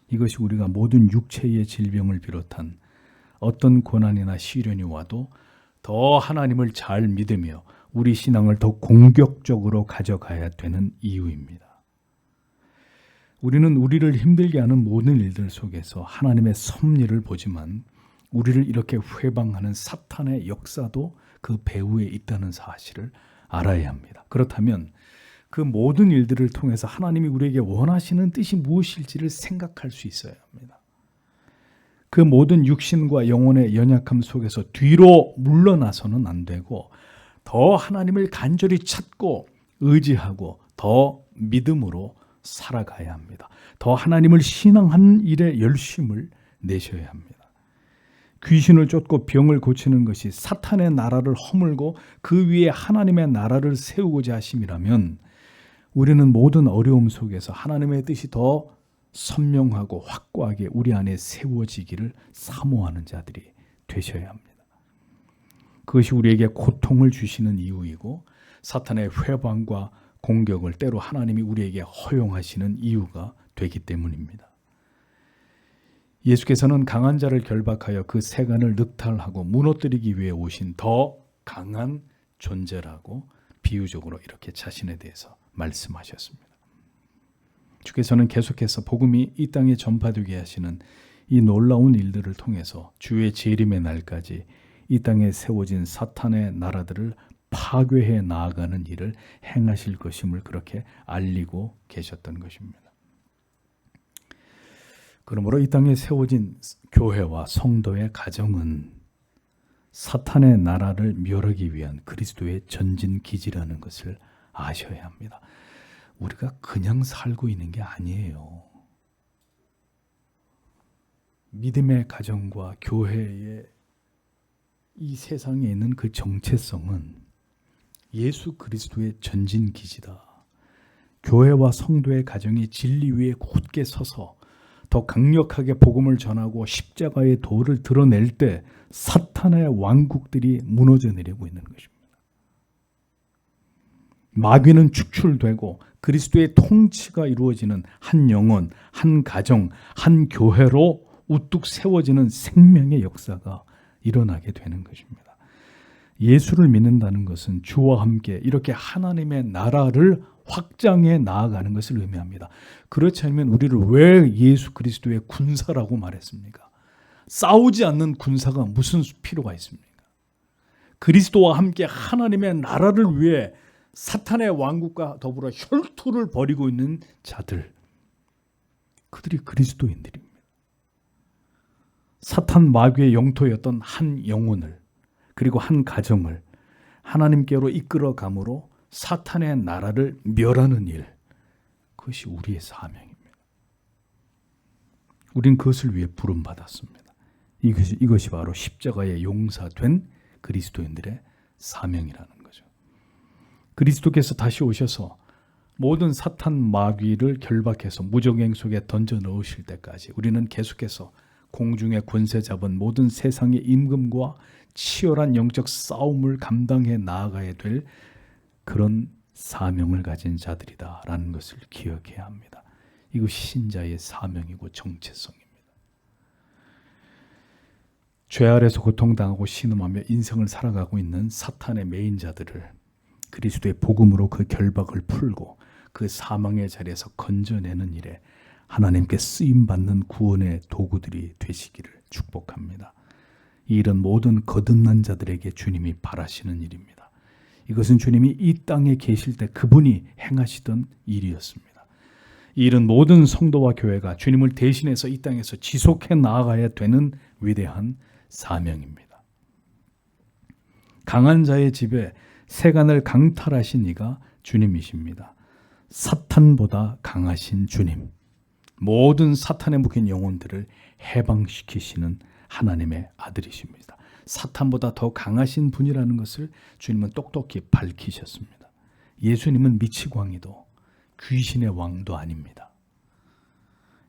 이것이 우리가 모든 육체의 질병을 비롯한 어떤 고난이나 시련이 와도 더 하나님을 잘 믿으며 우리 신앙을 더 공격적으로 가져가야 되는 이유입니다. 우리는 우리를 힘들게 하는 모든 일들 속에서 하나님의 섭리를 보지만 우리를 이렇게 회방하는 사탄의 역사도 그 배후에 있다는 사실을 알아야 합니다. 그렇다면 그 모든 일들을 통해서 하나님이 우리에게 원하시는 뜻이 무엇일지를 생각할 수 있어야 합니다. 그 모든 육신과 영혼의 연약함 속에서 뒤로 물러나서는 안 되고 더 하나님을 간절히 찾고 의지하고 더 믿음으로 살아가야 합니다. 더 하나님을 신앙하는 일에 열심을 내셔야 합니다. 귀신을 쫓고 병을 고치는 것이 사탄의 나라를 허물고 그 위에 하나님의 나라를 세우고자 하심이라면 우리는 모든 어려움 속에서 하나님의 뜻이 더 선명하고 확고하게 우리 안에 세워지기를 사모하는 자들이 되셔야 합니다. 그것이 우리에게 고통을 주시는 이유이고 사탄의 회방과 공격을 때로 하나님이 우리에게 허용하시는 이유가 되기 때문입니다. 예수께서는 강한 자를 결박하여 그 세간을 늑탈하고 무너뜨리기 위해 오신 더 강한 존재라고 비유적으로 이렇게 자신에 대해서 말씀하셨습니다. 주께서는 계속해서 복음이 이 땅에 전파되게 하시는 이 놀라운 일들을 통해서 주의 재림의 날까지 이 땅에 세워진 사탄의 나라들을 파괴해 나아가는 일을 행하실 것임을 그렇게 알리고 계셨던 것입니다. 그러므로 이 땅에 세워진 교회와 성도의 가정은 사탄의 나라를 멸하기 위한 그리스도의 전진 기지라는 것을 아셔야 합니다. 우리가 그냥 살고 있는 게 아니에요. 믿음의 가정과 교회의 이 세상에 있는 그 정체성은 예수 그리스도의 전진 기지다. 교회와 성도의 가정이 진리 위에 굳게 서서 더 강력하게 복음을 전하고 십자가의 도를 드러낼 때 사탄의 왕국들이 무너져 내리고 있는 것입니다. 마귀는 축출되고 그리스도의 통치가 이루어지는 한 영혼, 한 가정, 한 교회로 우뚝 세워지는 생명의 역사가 일어나게 되는 것입니다. 예수를 믿는다는 것은 주와 함께 이렇게 하나님의 나라를 확장해 나아가는 것을 의미합니다. 그렇지 않으면 우리를 왜 예수 그리스도의 군사라고 말했습니까? 싸우지 않는 군사가 무슨 필요가 있습니까? 그리스도와 함께 하나님의 나라를 위해 사탄의 왕국과 더불어 혈투를 벌이고 있는 자들, 그들이 그리스도인들입니다. 사탄 마귀의 영토였던 한 영혼을 그리고 한 가정을 하나님께로 이끌어감으로 사탄의 나라를 멸하는 일, 그것이 우리의 사명입니다. 우린 그것을 위해 부름받았습니다. 이것이 바로 십자가에 용사된 그리스도인들의 사명이라는 거죠. 그리스도께서 다시 오셔서 모든 사탄 마귀를 결박해서 무정행 속에 던져 넣으실 때까지 우리는 계속해서 공중의 권세 잡은 모든 세상의 임금과 치열한 영적 싸움을 감당해 나아가야 될 그런 사명을 가진 자들이다라는 것을 기억해야 합니다. 이것이 신자의 사명이고 정체성입니다. 죄 아래서 고통당하고 신음하며 인생을 살아가고 있는 사탄의 매인자들을 그리스도의 복음으로 그 결박을 풀고 그 사망의 자리에서 건져내는 일에 하나님께 쓰임받는 구원의 도구들이 되시기를 축복합니다. 이 일은 모든 거듭난 자들에게 주님이 바라시는 일입니다. 이것은 주님이 이 땅에 계실 때 그분이 행하시던 일이었습니다. 이 일은 모든 성도와 교회가 주님을 대신해서 이 땅에서 지속해 나아가야 되는 위대한 사명입니다. 강한 자의 집에 세간을 강탈하신 이가 주님이십니다. 사탄보다 강하신 주님, 모든 사탄에 묶인 영혼들을 해방시키시는 하나님의 아들이십니다. 사탄보다 더 강하신 분이라는 것을 주님은 똑똑히 밝히셨습니다. 예수님은 미치광이도 귀신의 왕도 아닙니다.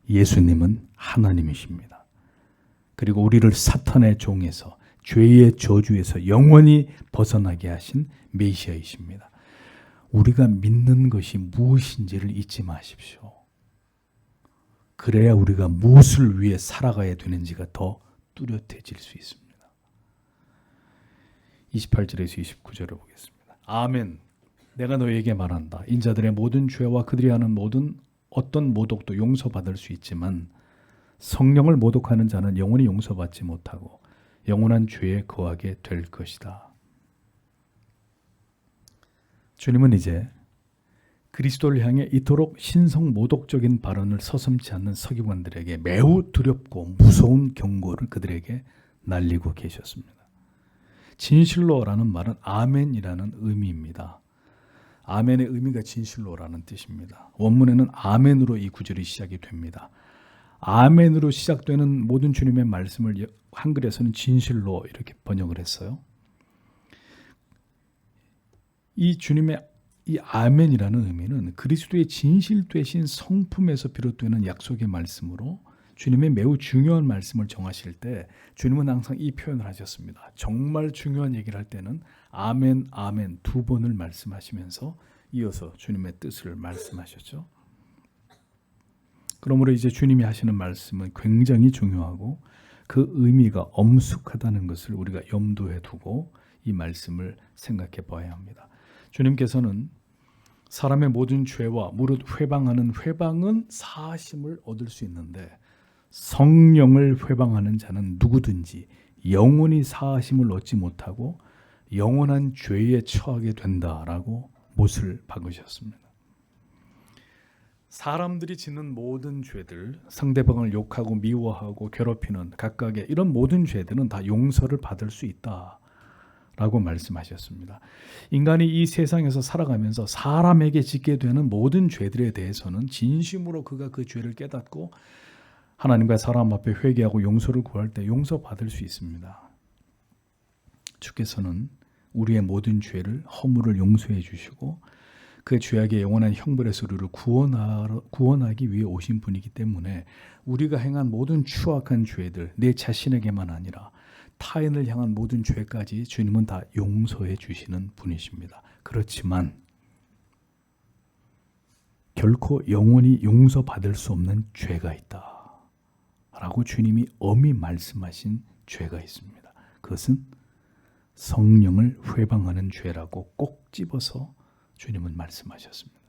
예수님은 하나님이십니다. 그리고 우리를 사탄의 종에서 죄의 저주에서 영원히 벗어나게 하신 메시아이십니다. 우리가 믿는 것이 무엇인지를 잊지 마십시오. 그래야 우리가 무엇을 위해 살아가야 되는지가 더 뚜렷해질 수 있습니다. 28절에서 29절을 보겠습니다. 아멘. 내가 너에게 말한다. 인자들의 모든 죄와 그들이 하는 모든 어떤 모독도 용서받을 수 있지만 성령을 모독하는 자는 영원히 용서받지 못하고 영원한 죄에 거하게 될 것이다. 주님은 이제 그리스도를 향해 이토록 신성 모독적인 발언을 서슴지 않는 서기관들에게 매우 두렵고 무서운 경고를 그들에게 날리고 계셨습니다. 진실로라는 말은 아멘이라는 의미입니다. 아멘의 의미가 진실로라는 뜻입니다. 원문에는 아멘으로 이 구절이 시작이 됩니다. 아멘으로 시작되는 모든 주님의 말씀을 한글에서는 진실로 이렇게 번역을 했어요. 이 주님의 이 아멘이라는 의미는 그리스도의 진실되신 성품에서 비롯되는 약속의 말씀으로 주님의 매우 중요한 말씀을 정하실 때 주님은 항상 이 표현을 하셨습니다. 정말 중요한 얘기를 할 때는 아멘, 아멘 두 번을 말씀하시면서 이어서 주님의 뜻을 말씀하셨죠. 그러므로 이제 주님이 하시는 말씀은 굉장히 중요하고 그 의미가 엄숙하다는 것을 우리가 염두에 두고 이 말씀을 생각해 봐야 합니다. 주님께서는 사람의 모든 죄와 무릇 회방하는 회방은 사하심을 얻을 수 있는데 성령을 회방하는 자는 누구든지 영원히 사하심을 얻지 못하고 영원한 죄에 처하게 된다라고 못을 박으셨습니다. 사람들이 짓는 모든 죄들, 상대방을 욕하고 미워하고 괴롭히는 각각의 이런 모든 죄들은 다 용서를 받을 수 있다라고 말씀하셨습니다. 인간이 이 세상에서 살아가면서 사람에게 짓게 되는 모든 죄들에 대해서는 진심으로 그가 그 죄를 깨닫고 하나님과 사람 앞에 회개하고 용서를 구할 때 용서받을 수 있습니다. 주께서는 우리의 모든 죄를 허물을 용서해 주시고 그 죄악의 영원한 형벌에서 우리를 구원하기 위해 오신 분이기 때문에 우리가 행한 모든 추악한 죄들, 내 자신에게만 아니라 타인을 향한 모든 죄까지 주님은 다 용서해 주시는 분이십니다. 그렇지만 결코 영원히 용서받을 수 없는 죄가 있다 라고 주님이 엄히 말씀하신 죄가 있습니다. 그것은 성령을 회방하는 죄라고 꼭 집어서 주님은 말씀하셨습니다.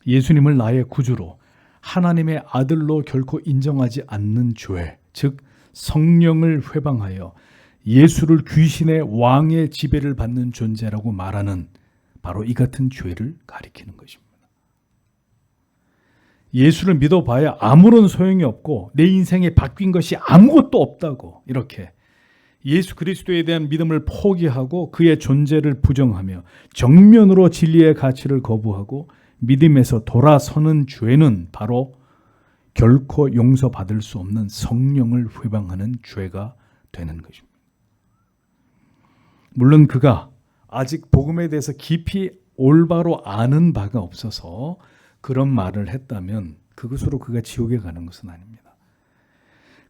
예수님을 나의 구주로 하나님의 아들로 결코 인정하지 않는 죄, 즉 성령을 회방하여 예수를 귀신의 왕의 지배를 받는 존재라고 말하는 바로 이 같은 죄를 가리키는 것입니다. 예수를 믿어봐야 아무런 소용이 없고 내 인생에 바뀐 것이 아무것도 없다고 이렇게 예수 그리스도에 대한 믿음을 포기하고 그의 존재를 부정하며 정면으로 진리의 가치를 거부하고 믿음에서 돌아서는 죄는 바로 결코 용서받을 수 없는 성령을 회방하는 죄가 되는 것입니다. 물론 그가 아직 복음에 대해서 깊이 올바로 아는 바가 없어서 그런 말을 했다면 그것으로 그가 지옥에 가는 것은 아닙니다.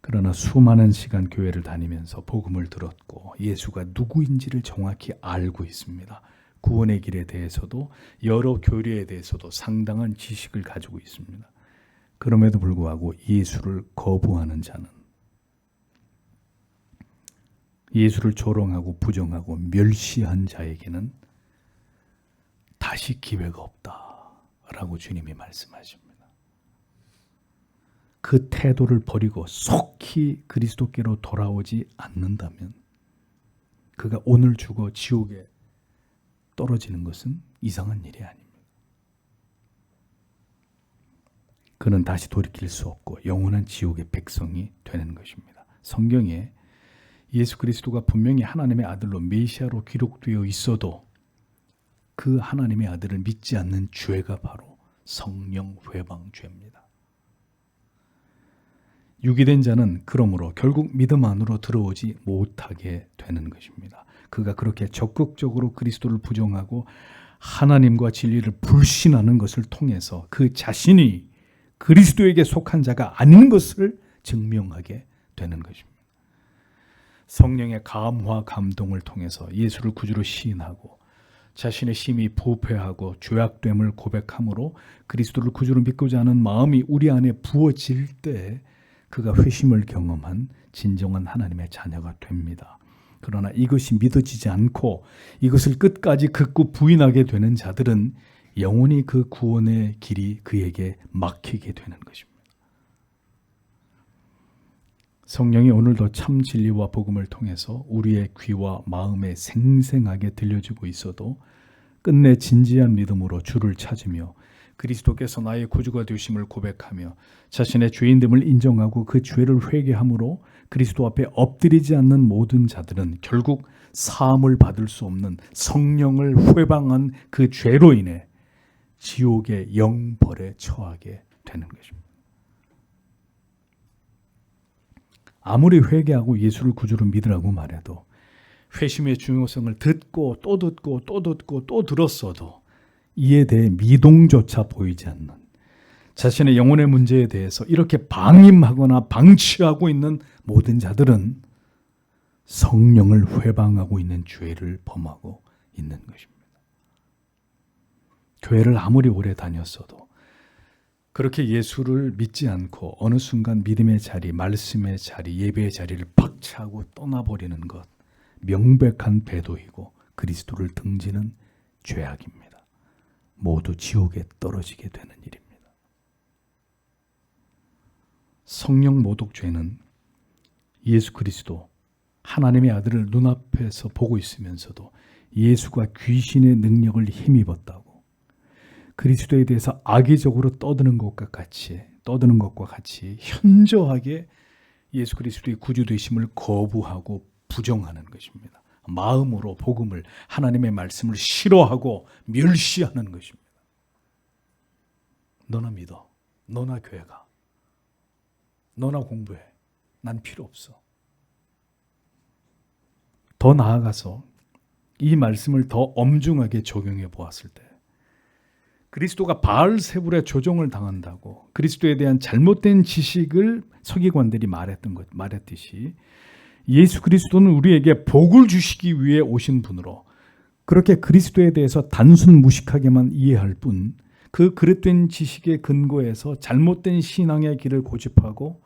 그러나 수많은 시간 교회를 다니면서 복음을 들었고 예수가 누구인지를 정확히 알고 있습니다. 구원의 길에 대해서도 여러 교리에 대해서도 상당한 지식을 가지고 있습니다. 그럼에도 불구하고 예수를 거부하는 자는 예수를 조롱하고 부정하고 멸시한 자에게는 다시 기회가 없다라고 주님이 말씀하십니다. 그 태도를 버리고 속히 그리스도께로 돌아오지 않는다면 그가 오늘 죽어 지옥에 떨어지는 것은 이상한 일이 아닙니다. 그는 다시 돌이킬 수 없고 영원한 지옥의 백성이 되는 것입니다. 성경에 예수 그리스도가 분명히 하나님의 아들로 메시아로 기록되어 있어도 그 하나님의 아들을 믿지 않는 죄가 바로 성령 회방 죄입니다. 유기된 자는 그러므로 결국 믿음 안으로 들어오지 못하게 되는 것입니다. 그가 그렇게 적극적으로 그리스도를 부정하고 하나님과 진리를 불신하는 것을 통해서 그 자신이 그리스도에게 속한 자가 아닌 것을 증명하게 되는 것입니다. 성령의 감화 감동을 통해서 예수를 구주로 시인하고 자신의 심히 부패하고 죄악됨을 고백함으로 그리스도를 구주로 믿고자 하는 마음이 우리 안에 부어질 때 그가 회심을 경험한 진정한 하나님의 자녀가 됩니다. 그러나 이것이 믿어지지 않고 이것을 끝까지 극구 부인하게 되는 자들은 영원히 그 구원의 길이 그에게 막히게 되는 것입니다. 성령이 오늘도 참 진리와 복음을 통해서 우리의 귀와 마음에 생생하게 들려주고 있어도 끝내 진지한 믿음으로 주를 찾으며 그리스도께서 나의 구주가 되심을 고백하며 자신의 죄인됨을 인정하고 그 죄를 회개함으로 그리스도 앞에 엎드리지 않는 모든 자들은 결국 사함을 받을 수 없는 성령을 회방한 그 죄로 인해 지옥의 영벌에 처하게 되는 것입니다. 아무리 회개하고 예수를 구주로 믿으라고 말해도 회심의 중요성을 듣고 또 듣고 또 듣고 또 들었어도 이에 대해 미동조차 보이지 않는 자신의 영혼의 문제에 대해서 이렇게 방임하거나 방치하고 있는 모든 자들은 성령을 회방하고 있는 죄를 범하고 있는 것입니다. 교회를 아무리 오래 다녔어도 그렇게 예수를 믿지 않고 어느 순간 믿음의 자리, 말씀의 자리, 예배의 자리를 박차하고 떠나버리는 것, 명백한 배도이고 그리스도를 등지는 죄악입니다. 모두 지옥에 떨어지게 되는 일입니다. 성령 모독죄는 예수 그리스도 하나님의 아들을 눈앞에서 보고 있으면서도 예수가 귀신의 능력을 힘입었다고, 그리스도에 대해서 악의적으로 떠드는 것과 같이 현저하게 예수 그리스도의 구주되심을 거부하고 부정하는 것입니다. 마음으로 복음을, 하나님의 말씀을 싫어하고 멸시하는 것입니다. 너나 믿어, 너나 교회 가, 너나 공부해, 난 필요 없어. 더 나아가서 이 말씀을 더 엄중하게 적용해 보았을 때, 그리스도가 바알세불의 조종을 당한다고 그리스도에 대한 잘못된 지식을 서기관들이 말했듯이, 예수 그리스도는 우리에게 복을 주시기 위해 오신 분으로, 그렇게 그리스도에 대해서 단순 무식하게만 이해할 뿐, 그 그릇된 지식의 근거에서 잘못된 신앙의 길을 고집하고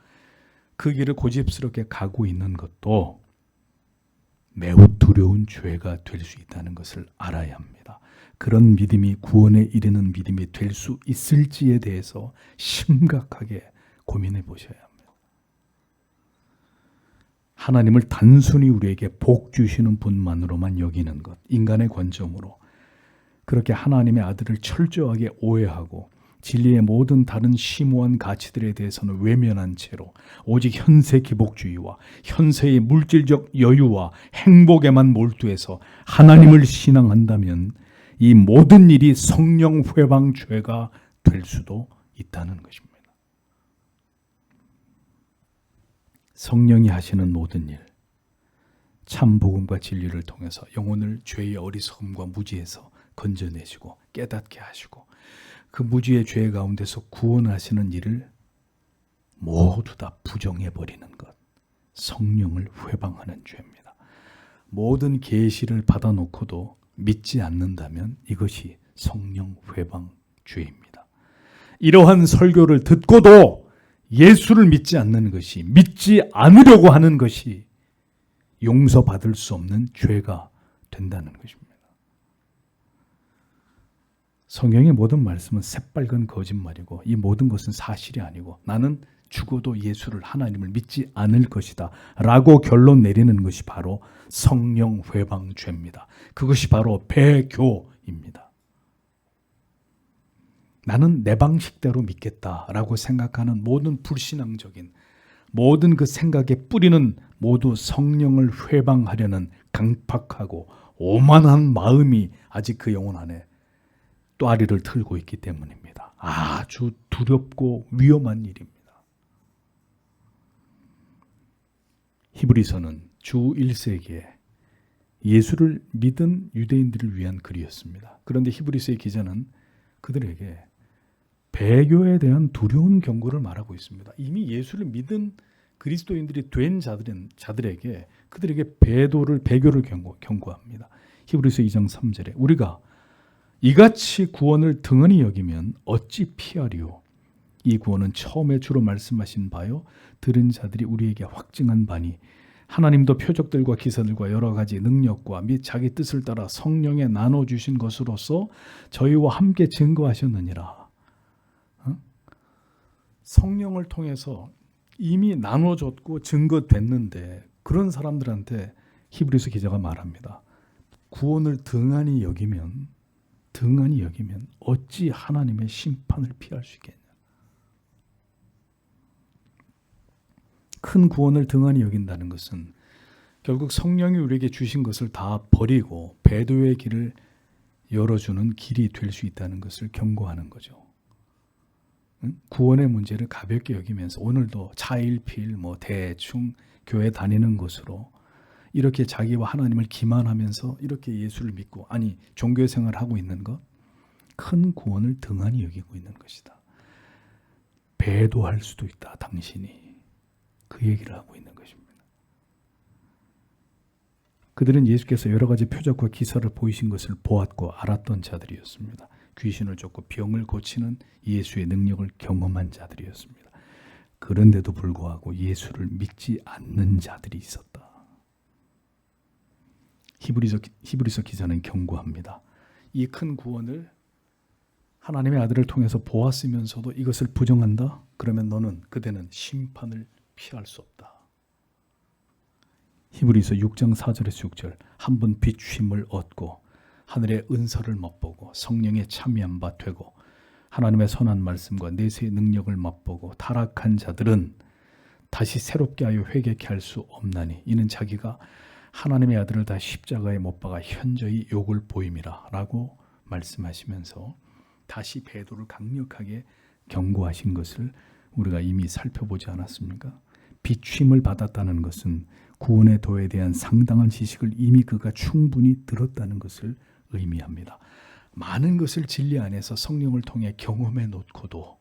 그 길을 고집스럽게 가고 있는 것도 매우 두려운 죄가 될 수 있다는 것을 알아야 합니다. 그런 믿음이 구원에 이르는 믿음이 될 수 있을지에 대해서 심각하게 고민해 보셔야 합니다. 하나님을 단순히 우리에게 복 주시는 분만으로만 여기는 것, 인간의 관점으로 그렇게 하나님의 아들을 철저하게 오해하고 진리의 모든 다른 심오한 가치들에 대해서는 외면한 채로 오직 현세 기복주의와 현세의 물질적 여유와 행복에만 몰두해서 하나님을 신앙한다면 이 모든 일이 성령 회방 죄가 될 수도 있다는 것입니다. 성령이 하시는 모든 일, 참 복음과 진리를 통해서 영혼을 죄의 어리석음과 무지에서 건져내시고 깨닫게 하시고 그 무지의 죄 가운데서 구원하시는 일을 모두 다 부정해버리는 것, 성령을 회방하는 죄입니다. 모든 계시를 받아놓고도 믿지 않는다면 이것이 성령 회방 죄입니다. 이러한 설교를 듣고도 예수를 믿지 않는 것이, 믿지 않으려고 하는 것이 용서받을 수 없는 죄가 된다는 것입니다. 성경의 모든 말씀은 새빨간 거짓말이고 이 모든 것은 사실이 아니고 나는 죽어도 예수를, 하나님을 믿지 않을 것이다 라고 결론 내리는 것이 바로 성령 회방 죄입니다. 그것이 바로 배교입니다. 나는 내 방식대로 믿겠다라고 생각하는 모든 불신앙적인 모든 그 생각의 뿌리는 모두 성령을 회방하려는 강팍하고 오만한 마음이 아직 그 영혼 안에 또아리를 틀고 있기 때문입니다. 아주 두렵고 위험한 일입니다. 히브리서는 주 1세기에 예수를 믿은 유대인들을 위한 글이었습니다. 그런데 히브리서의 기자는 그들에게 배교에 대한 두려운 경고를 말하고 있습니다. 이미 예수를 믿은 그리스도인들이 된 자들에게 그들에게 배교를 경고합니다. 히브리서 2장 3절에 우리가 이같이 구원을 등한히 여기면 어찌 피하리요? 이 구원은 처음에 주로 말씀하신 바요 들은 자들이 우리에게 확증한 바니 하나님도 표적들과 기사들과 여러 가지 능력과 및 자기 뜻을 따라 성령에 나눠주신 것으로서 저희와 함께 증거하셨느니라. 성령을 통해서 이미 나눠줬고 증거됐는데 그런 사람들한테 히브리서 기자가 말합니다. 구원을 등한히 여기면 어찌 하나님의 심판을 피할 수 있겠냐. 큰 구원을 등한히 여긴다는 것은 결국 성령이 우리에게 주신 것을 다 버리고 배도의 길을 열어주는 길이 될 수 있다는 것을 경고하는 거죠. 구원의 문제를 가볍게 여기면서 오늘도 차일피일 대충 교회 다니는 것으로 이렇게 자기와 하나님을 기만하면서 이렇게 예수를 믿고 종교 생활을 하고 있는 것, 큰 구원을 등한히 여기고 있는 것이다. 배도할 수도 있다, 당신이. 그 얘기를 하고 있는 것입니다. 그들은 예수께서 여러 가지 표적과 기사를 보이신 것을 보았고 알았던 자들이었습니다. 귀신을 쫓고 병을 고치는 예수의 능력을 경험한 자들이었습니다. 그런데도 불구하고 예수를 믿지 않는 자들이 있었다. 히브리서 기자는 경고합니다. 이 큰 구원을 하나님의 아들을 통해서 보았으면서도 이것을 부정한다? 그러면 그대는 심판을 피할 수 없다. 히브리서 6장 4절에서 6절, 한번 비추심을 얻고 하늘의 은설을 맛보고 성령에 참여한 바 되고 하나님의 선한 말씀과 내세의 능력을 맛보고 타락한 자들은 다시 새롭게 하여 회개케 할 수 없나니 이는 자기가 하나님의 아들을 다 십자가에 못 박아 현저히 욕을 보임이라 라고 말씀하시면서 다시 베드로를 강력하게 경고하신 것을 우리가 이미 살펴보지 않았습니까? 비추임을 받았다는 것은 구원의 도에 대한 상당한 지식을 이미 그가 충분히 들었다는 것을 의미합니다. 많은 것을 진리 안에서 성령을 통해 경험해 놓고도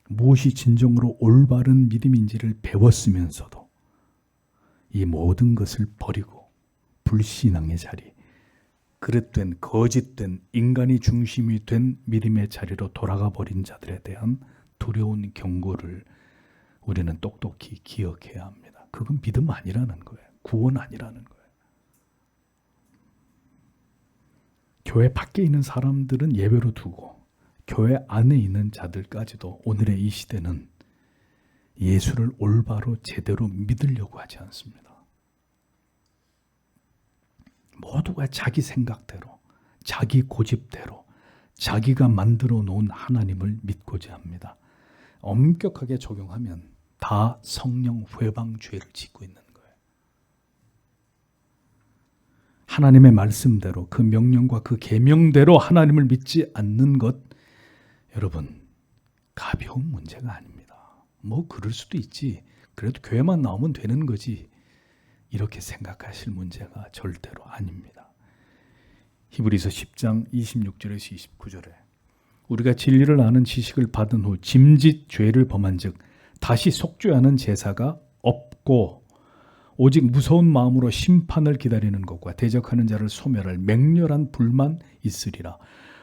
무엇이 진정으로 올바른 믿음인지를 배웠으면서도 이 모든 것을 버리고 불신앙의 자리, 그릇된 거짓된 인간이 중심이 된 믿음의 자리로 돌아가 버린 자들에 대한 두려운 경고를 우리는 똑똑히 기억해야 합니다. 그건 믿음 아니라는 거예요. 구원 아니라는 거예요. 교회 밖에 있는 사람들은 예외로 두고 교회 안에 있는 자들까지도 오늘의 이 시대는 예수를 올바로 제대로 믿으려고 하지 않습니다. 모두가 자기 생각대로, 자기 고집대로, 자기가 만들어 놓은 하나님을 믿고자 합니다. 엄격하게 적용하면 다 성령 회방 죄를 짓고 있는 거예요. 하나님의 말씀대로 그 명령과 그 계명대로 하나님을 믿지 않는 것, 여러분 가벼운 문제가 아닙니다. 뭐 그럴 수도 있지, 그래도 교회만 나오면 되는 거지, 이렇게 생각하실 문제가 절대로 아닙니다. 히브리서 10장 26절에서 29절에 우리가 진리를 아는 지식을 받은 후 짐짓 죄를 범한 즉 다시 속죄하는 제사가 없고 오직 무서운 마음으로 심판을 기다리는 것과 대적하는 자를 소멸할 맹렬한 불만 있으리라.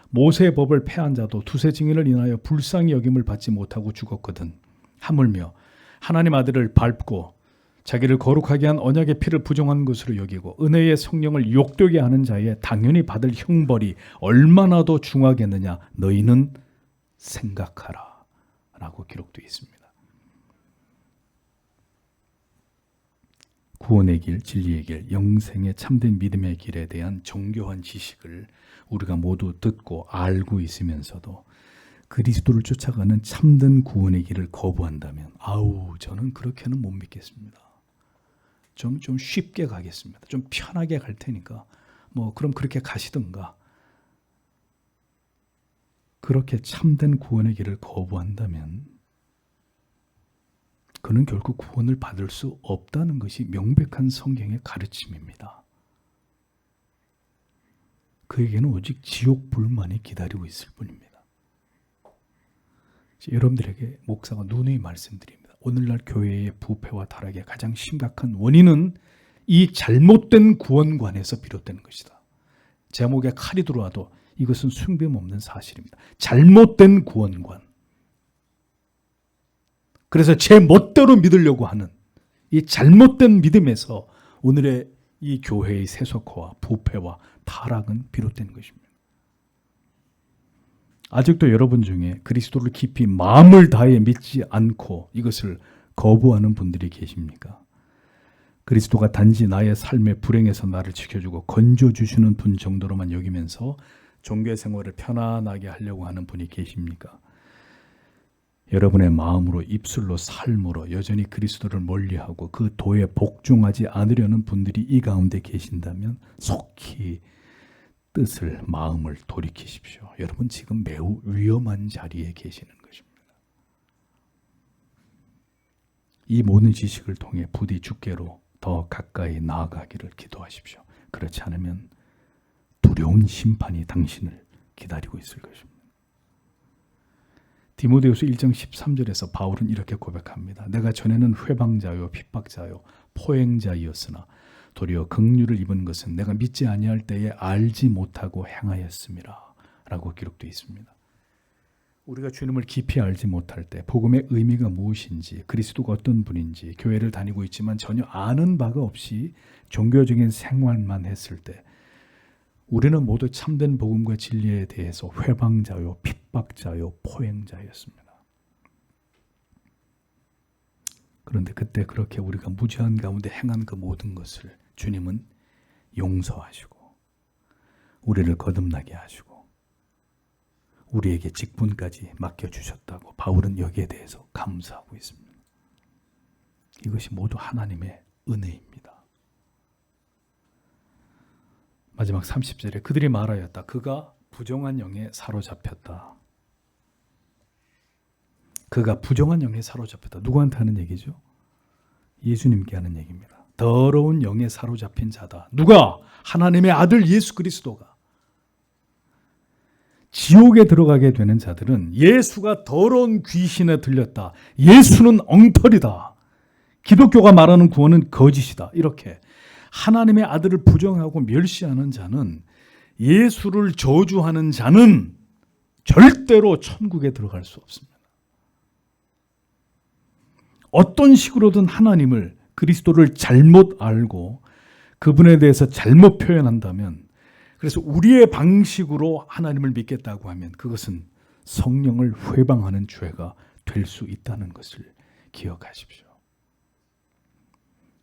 모세의 법을 폐한 자도 두세 증인을 인하여 불쌍히 여김을 받지 못하고 죽었거든. 하물며 하나님 아들을 밟고 자기를 거룩하게 한 언약의 피를 부정한 것으로 여기고 은혜의 성령을 욕되게 하는 자의 당연히 받을 형벌이 얼마나 더 중하겠느냐 너희는 생각하라 라고 기록되어 있습니다. 구원의 길, 진리의 길, 영생의 참된 믿음의 길에 대한 정교한 지식을 우리가 모두 듣고 알고 있으면서도 그리스도를 쫓아가는 참된 구원의 길을 거부한다면 저는 그렇게는 못 믿겠습니다. 좀 쉽게 가겠습니다. 좀 편하게 갈 테니까 그럼 그렇게 가시든가. 그렇게 참된 구원의 길을 거부한다면 그는 결국 구원을 받을 수 없다는 것이 명백한 성경의 가르침입니다. 그에게는 오직 지옥 불만이 기다리고 있을 뿐입니다. 여러분들에게 목사가 누누이 말씀드립니다. 오늘날 교회의 부패와 타락의 가장 심각한 원인은 이 잘못된 구원관에서 비롯되는 것이다. 제목에 칼이 들어와도 이것은 숭배없는 사실입니다. 잘못된 구원관. 그래서 제 멋대로 믿으려고 하는 이 잘못된 믿음에서 오늘의 이 교회의 세속화와 부패와 타락은 비롯된 것입니다. 아직도 여러분 중에 그리스도를 깊이 마음을 다해 믿지 않고 이것을 거부하는 분들이 계십니까? 그리스도가 단지 나의 삶의 불행에서 나를 지켜주고 건져주시는 분 정도로만 여기면서 종교 생활을 편안하게 하려고 하는 분이 계십니까? 여러분의 마음으로 입술로 삶으로 여전히 그리스도를 멀리하고 그 도에 복종하지 않으려는 분들이 이 가운데 계신다면 속히 뜻을, 마음을 돌이키십시오. 여러분 지금 매우 위험한 자리에 계시는 것입니다. 이 모든 지식을 통해 부디 주께로 더 가까이 나아가기를 기도하십시오. 그렇지 않으면 두려운 심판이 당신을 기다리고 있을 것입니다. 디모데후서 1장 13절에서 바울은 이렇게 고백합니다. 내가 전에는 회방자요 핍박자요 포행자이었으나 도리어 긍휼을 입은 것은 내가 믿지 아니할 때에 알지 못하고 행하였음이라 라고 기록되어 있습니다. 우리가 주님을 깊이 알지 못할 때 복음의 의미가 무엇인지, 그리스도가 어떤 분인지, 교회를 다니고 있지만 전혀 아는 바가 없이 종교적인 생활만 했을 때 우리는 모두 참된 복음과 진리에 대해서 회방자요, 핍박자요, 포행자였습니다. 그런데 그때 그렇게 우리가 무지한 가운데 행한 그 모든 것을 주님은 용서하시고 우리를 거듭나게 하시고 우리에게 직분까지 맡겨주셨다고 바울은 여기에 대해서 감사하고 있습니다. 이것이 모두 하나님의 은혜입니다. 마지막 30절에 그들이 말하였다. 그가 부정한 영에 사로잡혔다. 그가 부정한 영에 사로잡혔다. 누구한테 하는 얘기죠? 예수님께 하는 얘기입니다. 더러운 영에 사로잡힌 자다. 누가? 하나님의 아들 예수 그리스도가. 지옥에 들어가게 되는 자들은 예수가 더러운 귀신에 들렸다. 예수는 엉터리다. 기독교가 말하는 구원은 거짓이다. 이렇게 하나님의 아들을 부정하고 멸시하는 자는, 예수를 저주하는 자는 절대로 천국에 들어갈 수 없습니다. 어떤 식으로든 하나님을, 그리스도를 잘못 알고 그분에 대해서 잘못 표현한다면, 그래서 우리의 방식으로 하나님을 믿겠다고 하면 그것은 성령을 회방하는 죄가 될 수 있다는 것을 기억하십시오.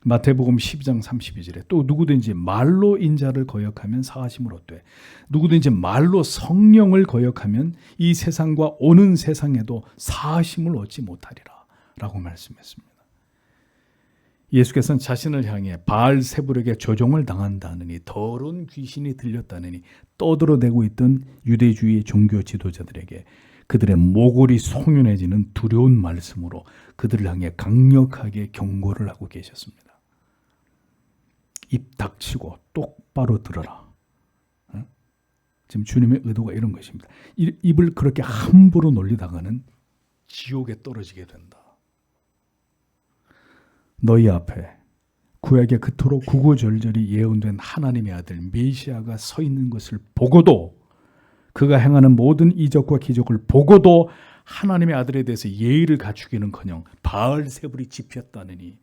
마태복음 12장 32절에 또 누구든지 말로 인자를 거역하면 사하심을 얻되 누구든지 말로 성령을 거역하면 이 세상과 오는 세상에도 사하심을 얻지 못하리라 라고 말씀했습니다. 예수께서는 자신을 향해 바알세불에게 조종을 당한다느니, 더러운 귀신이 들렸다느니 떠들어대고 있던 유대주의 종교 지도자들에게 그들의 모골이 송연해지는 두려운 말씀으로 그들을 향해 강력하게 경고를 하고 계셨습니다. 입 닥치고 똑바로 들어라. 지금 주님의 의도가 이런 것입니다. 입을 그렇게 함부로 놀리다가는 지옥에 떨어지게 된다. 너희 앞에 구약에 그토록 구구절절히 예언된 하나님의 아들 메시아가 서 있는 것을 보고도, 그가 행하는 모든 이적과 기적을 보고도 하나님의 아들에 대해서 예의를 갖추기는커녕 바알세불이 집혔다느니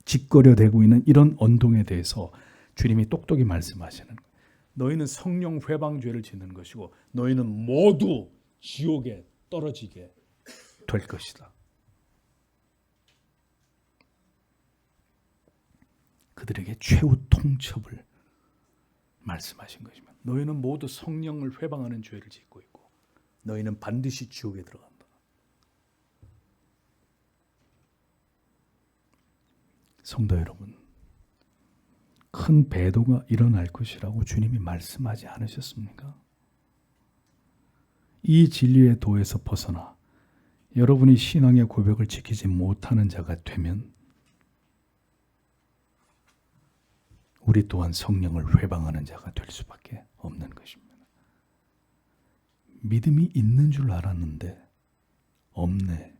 짓거려대고 있는 이런 언동에 대해서 주님이 똑똑히 말씀하시는 거예요. 너희는 성령 회방죄를 짓는 것이고 너희는 모두 지옥에 떨어지게 될 것이다. 그들에게 최후 통첩을 말씀하신 것입니다. 너희는 모두 성령을 회방하는 죄를 짓고 있고 너희는 반드시 지옥에 들어간다. 성도 여러분, 큰 배도가 일어날 것이라고 주님이 말씀하지 않으셨습니까? 이 진리의 도에서 벗어나 여러분이 신앙의 고백을 지키지 못하는 자가 되면 우리 또한 성령을 회방하는 자가 될 수밖에 없는 것입니다. 믿음이 있는 줄 알았는데 없네.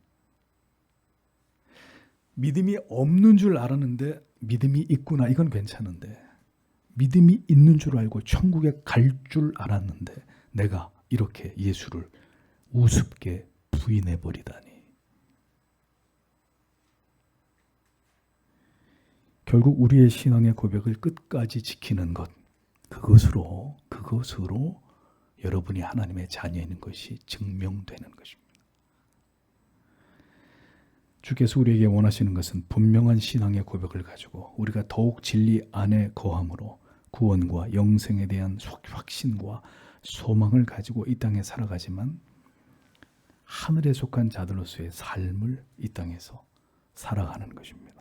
믿음이 없는 줄 알았는데 믿음이 있구나. 이건 괜찮은데, 믿음이 있는 줄 알고 천국에 갈 줄 알았는데 내가 이렇게 예수를 우습게 부인해 버리다니. 결국 우리의 신앙의 고백을 끝까지 지키는 것, 그것으로 여러분이 하나님의 자녀인 것이 증명되는 것입니다. 주께서 우리에게 원하시는 것은 분명한 신앙의 고백을 가지고 우리가 더욱 진리 안에 거함으로 구원과 영생에 대한 확신과 소망을 가지고 이 땅에 살아가지만 하늘에 속한 자들로서의 삶을 이 땅에서 살아가는 것입니다.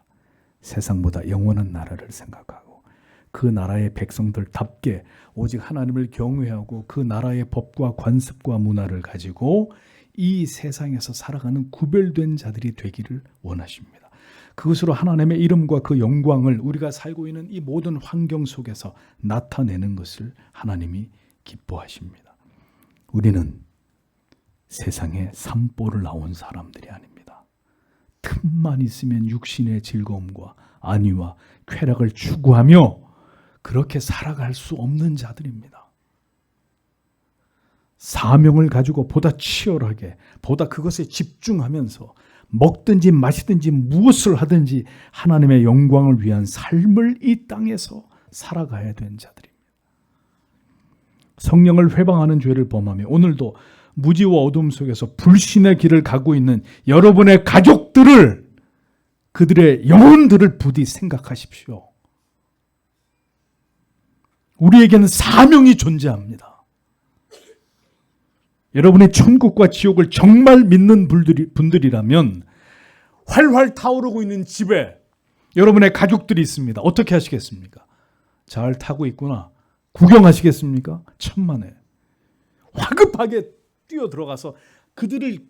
세상보다 영원한 나라를 생각하고 그 나라의 백성들답게 오직 하나님을 경외하고 그 나라의 법과 관습과 문화를 가지고 이 세상에서 살아가는 구별된 자들이 되기를 원하십니다. 그것으로 하나님의 이름과 그 영광을 우리가 살고 있는 이 모든 환경 속에서 나타내는 것을 하나님이 기뻐하십니다. 우리는 세상에 산보를 나온 사람들이 아닙니다. 틈만 있으면 육신의 즐거움과 안위와 쾌락을 추구하며 그렇게 살아갈 수 없는 자들입니다. 사명을 가지고 보다 치열하게, 보다 그것에 집중하면서 먹든지 마시든지 무엇을 하든지 하나님의 영광을 위한 삶을 이 땅에서 살아가야 되는 자들입니다. 성령을 회방하는 죄를 범하며 오늘도 무지와 어둠 속에서 불신의 길을 가고 있는 여러분의 가족들을, 그들의 영혼들을 부디 생각하십시오. 우리에게는 사명이 존재합니다. 여러분의 천국과 지옥을 정말 믿는 분들이라면 활활 타오르고 있는 집에 여러분의 가족들이 있습니다. 어떻게 하시겠습니까? 잘 타고 있구나. 구경하시겠습니까? 천만에. 화급하게 뛰어 들어가서 그들을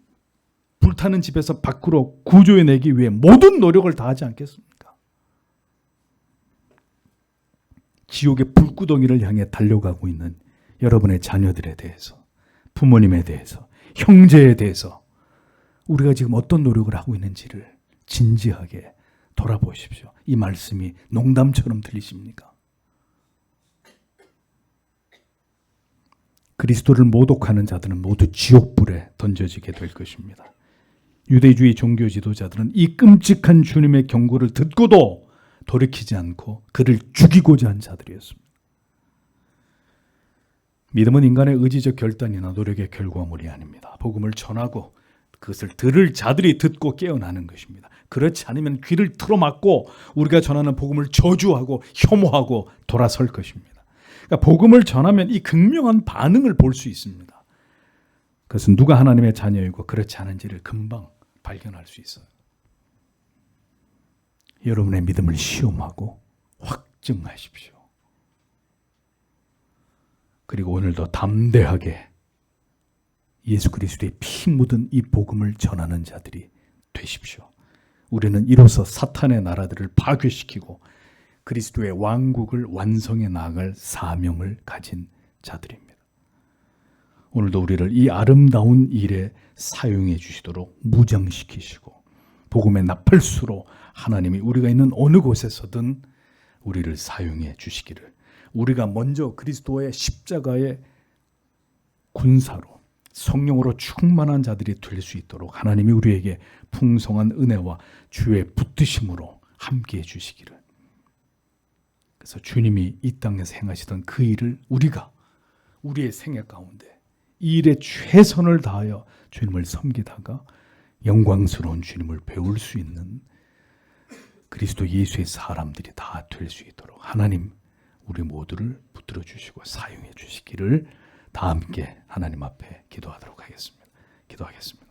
불타는 집에서 밖으로 구조해내기 위해 모든 노력을 다하지 않겠습니까? 지옥의 불구덩이를 향해 달려가고 있는 여러분의 자녀들에 대해서, 부모님에 대해서, 형제에 대해서 우리가 지금 어떤 노력을 하고 있는지를 진지하게 돌아보십시오. 이 말씀이 농담처럼 들리십니까? 그리스도를 모독하는 자들은 모두 지옥불에 던져지게 될 것입니다. 유대주의 종교 지도자들은 이 끔찍한 주님의 경고를 듣고도 돌이키지 않고 그를 죽이고자 한 자들이었습니다. 믿음은 인간의 의지적 결단이나 노력의 결과물이 아닙니다. 복음을 전하고 그것을 들을 자들이 듣고 깨어나는 것입니다. 그렇지 않으면 귀를 틀어막고 우리가 전하는 복음을 저주하고 혐오하고 돌아설 것입니다. 그러니까 복음을 전하면 이 극명한 반응을 볼 수 있습니다. 그것은 누가 하나님의 자녀이고 그렇지 않은지를 금방 발견할 수 있어요. 여러분의 믿음을 시험하고 확증하십시오. 그리고 오늘도 담대하게 예수 그리스도의 피 묻은 이 복음을 전하는 자들이 되십시오. 우리는 이로써 사탄의 나라들을 파괴시키고 그리스도의 왕국을 완성해 나아갈 사명을 가진 자들입니다. 오늘도 우리를 이 아름다운 일에 사용해 주시도록 무장시키시고 복음의 나팔수로 하나님이 우리가 있는 어느 곳에서든 우리를 사용해 주시기를, 우리가 먼저 그리스도의 십자가의 군사로 성령으로 충만한 자들이 될 수 있도록 하나님이 우리에게 풍성한 은혜와 주의 붙드심으로 함께해 주시기를. 그래서 주님이 이 땅에서 행하시던 그 일을 우리가 우리의 생애 가운데 이 일에 최선을 다하여 주님을 섬기다가 영광스러운 주님을 배울 수 있는 그리스도 예수의 사람들이 다 될 수 있도록 하나님 우리 모두를 붙들어 주시고 사용해 주시기를 다 함께 하나님 앞에 기도하도록 하겠습니다. 기도하겠습니다.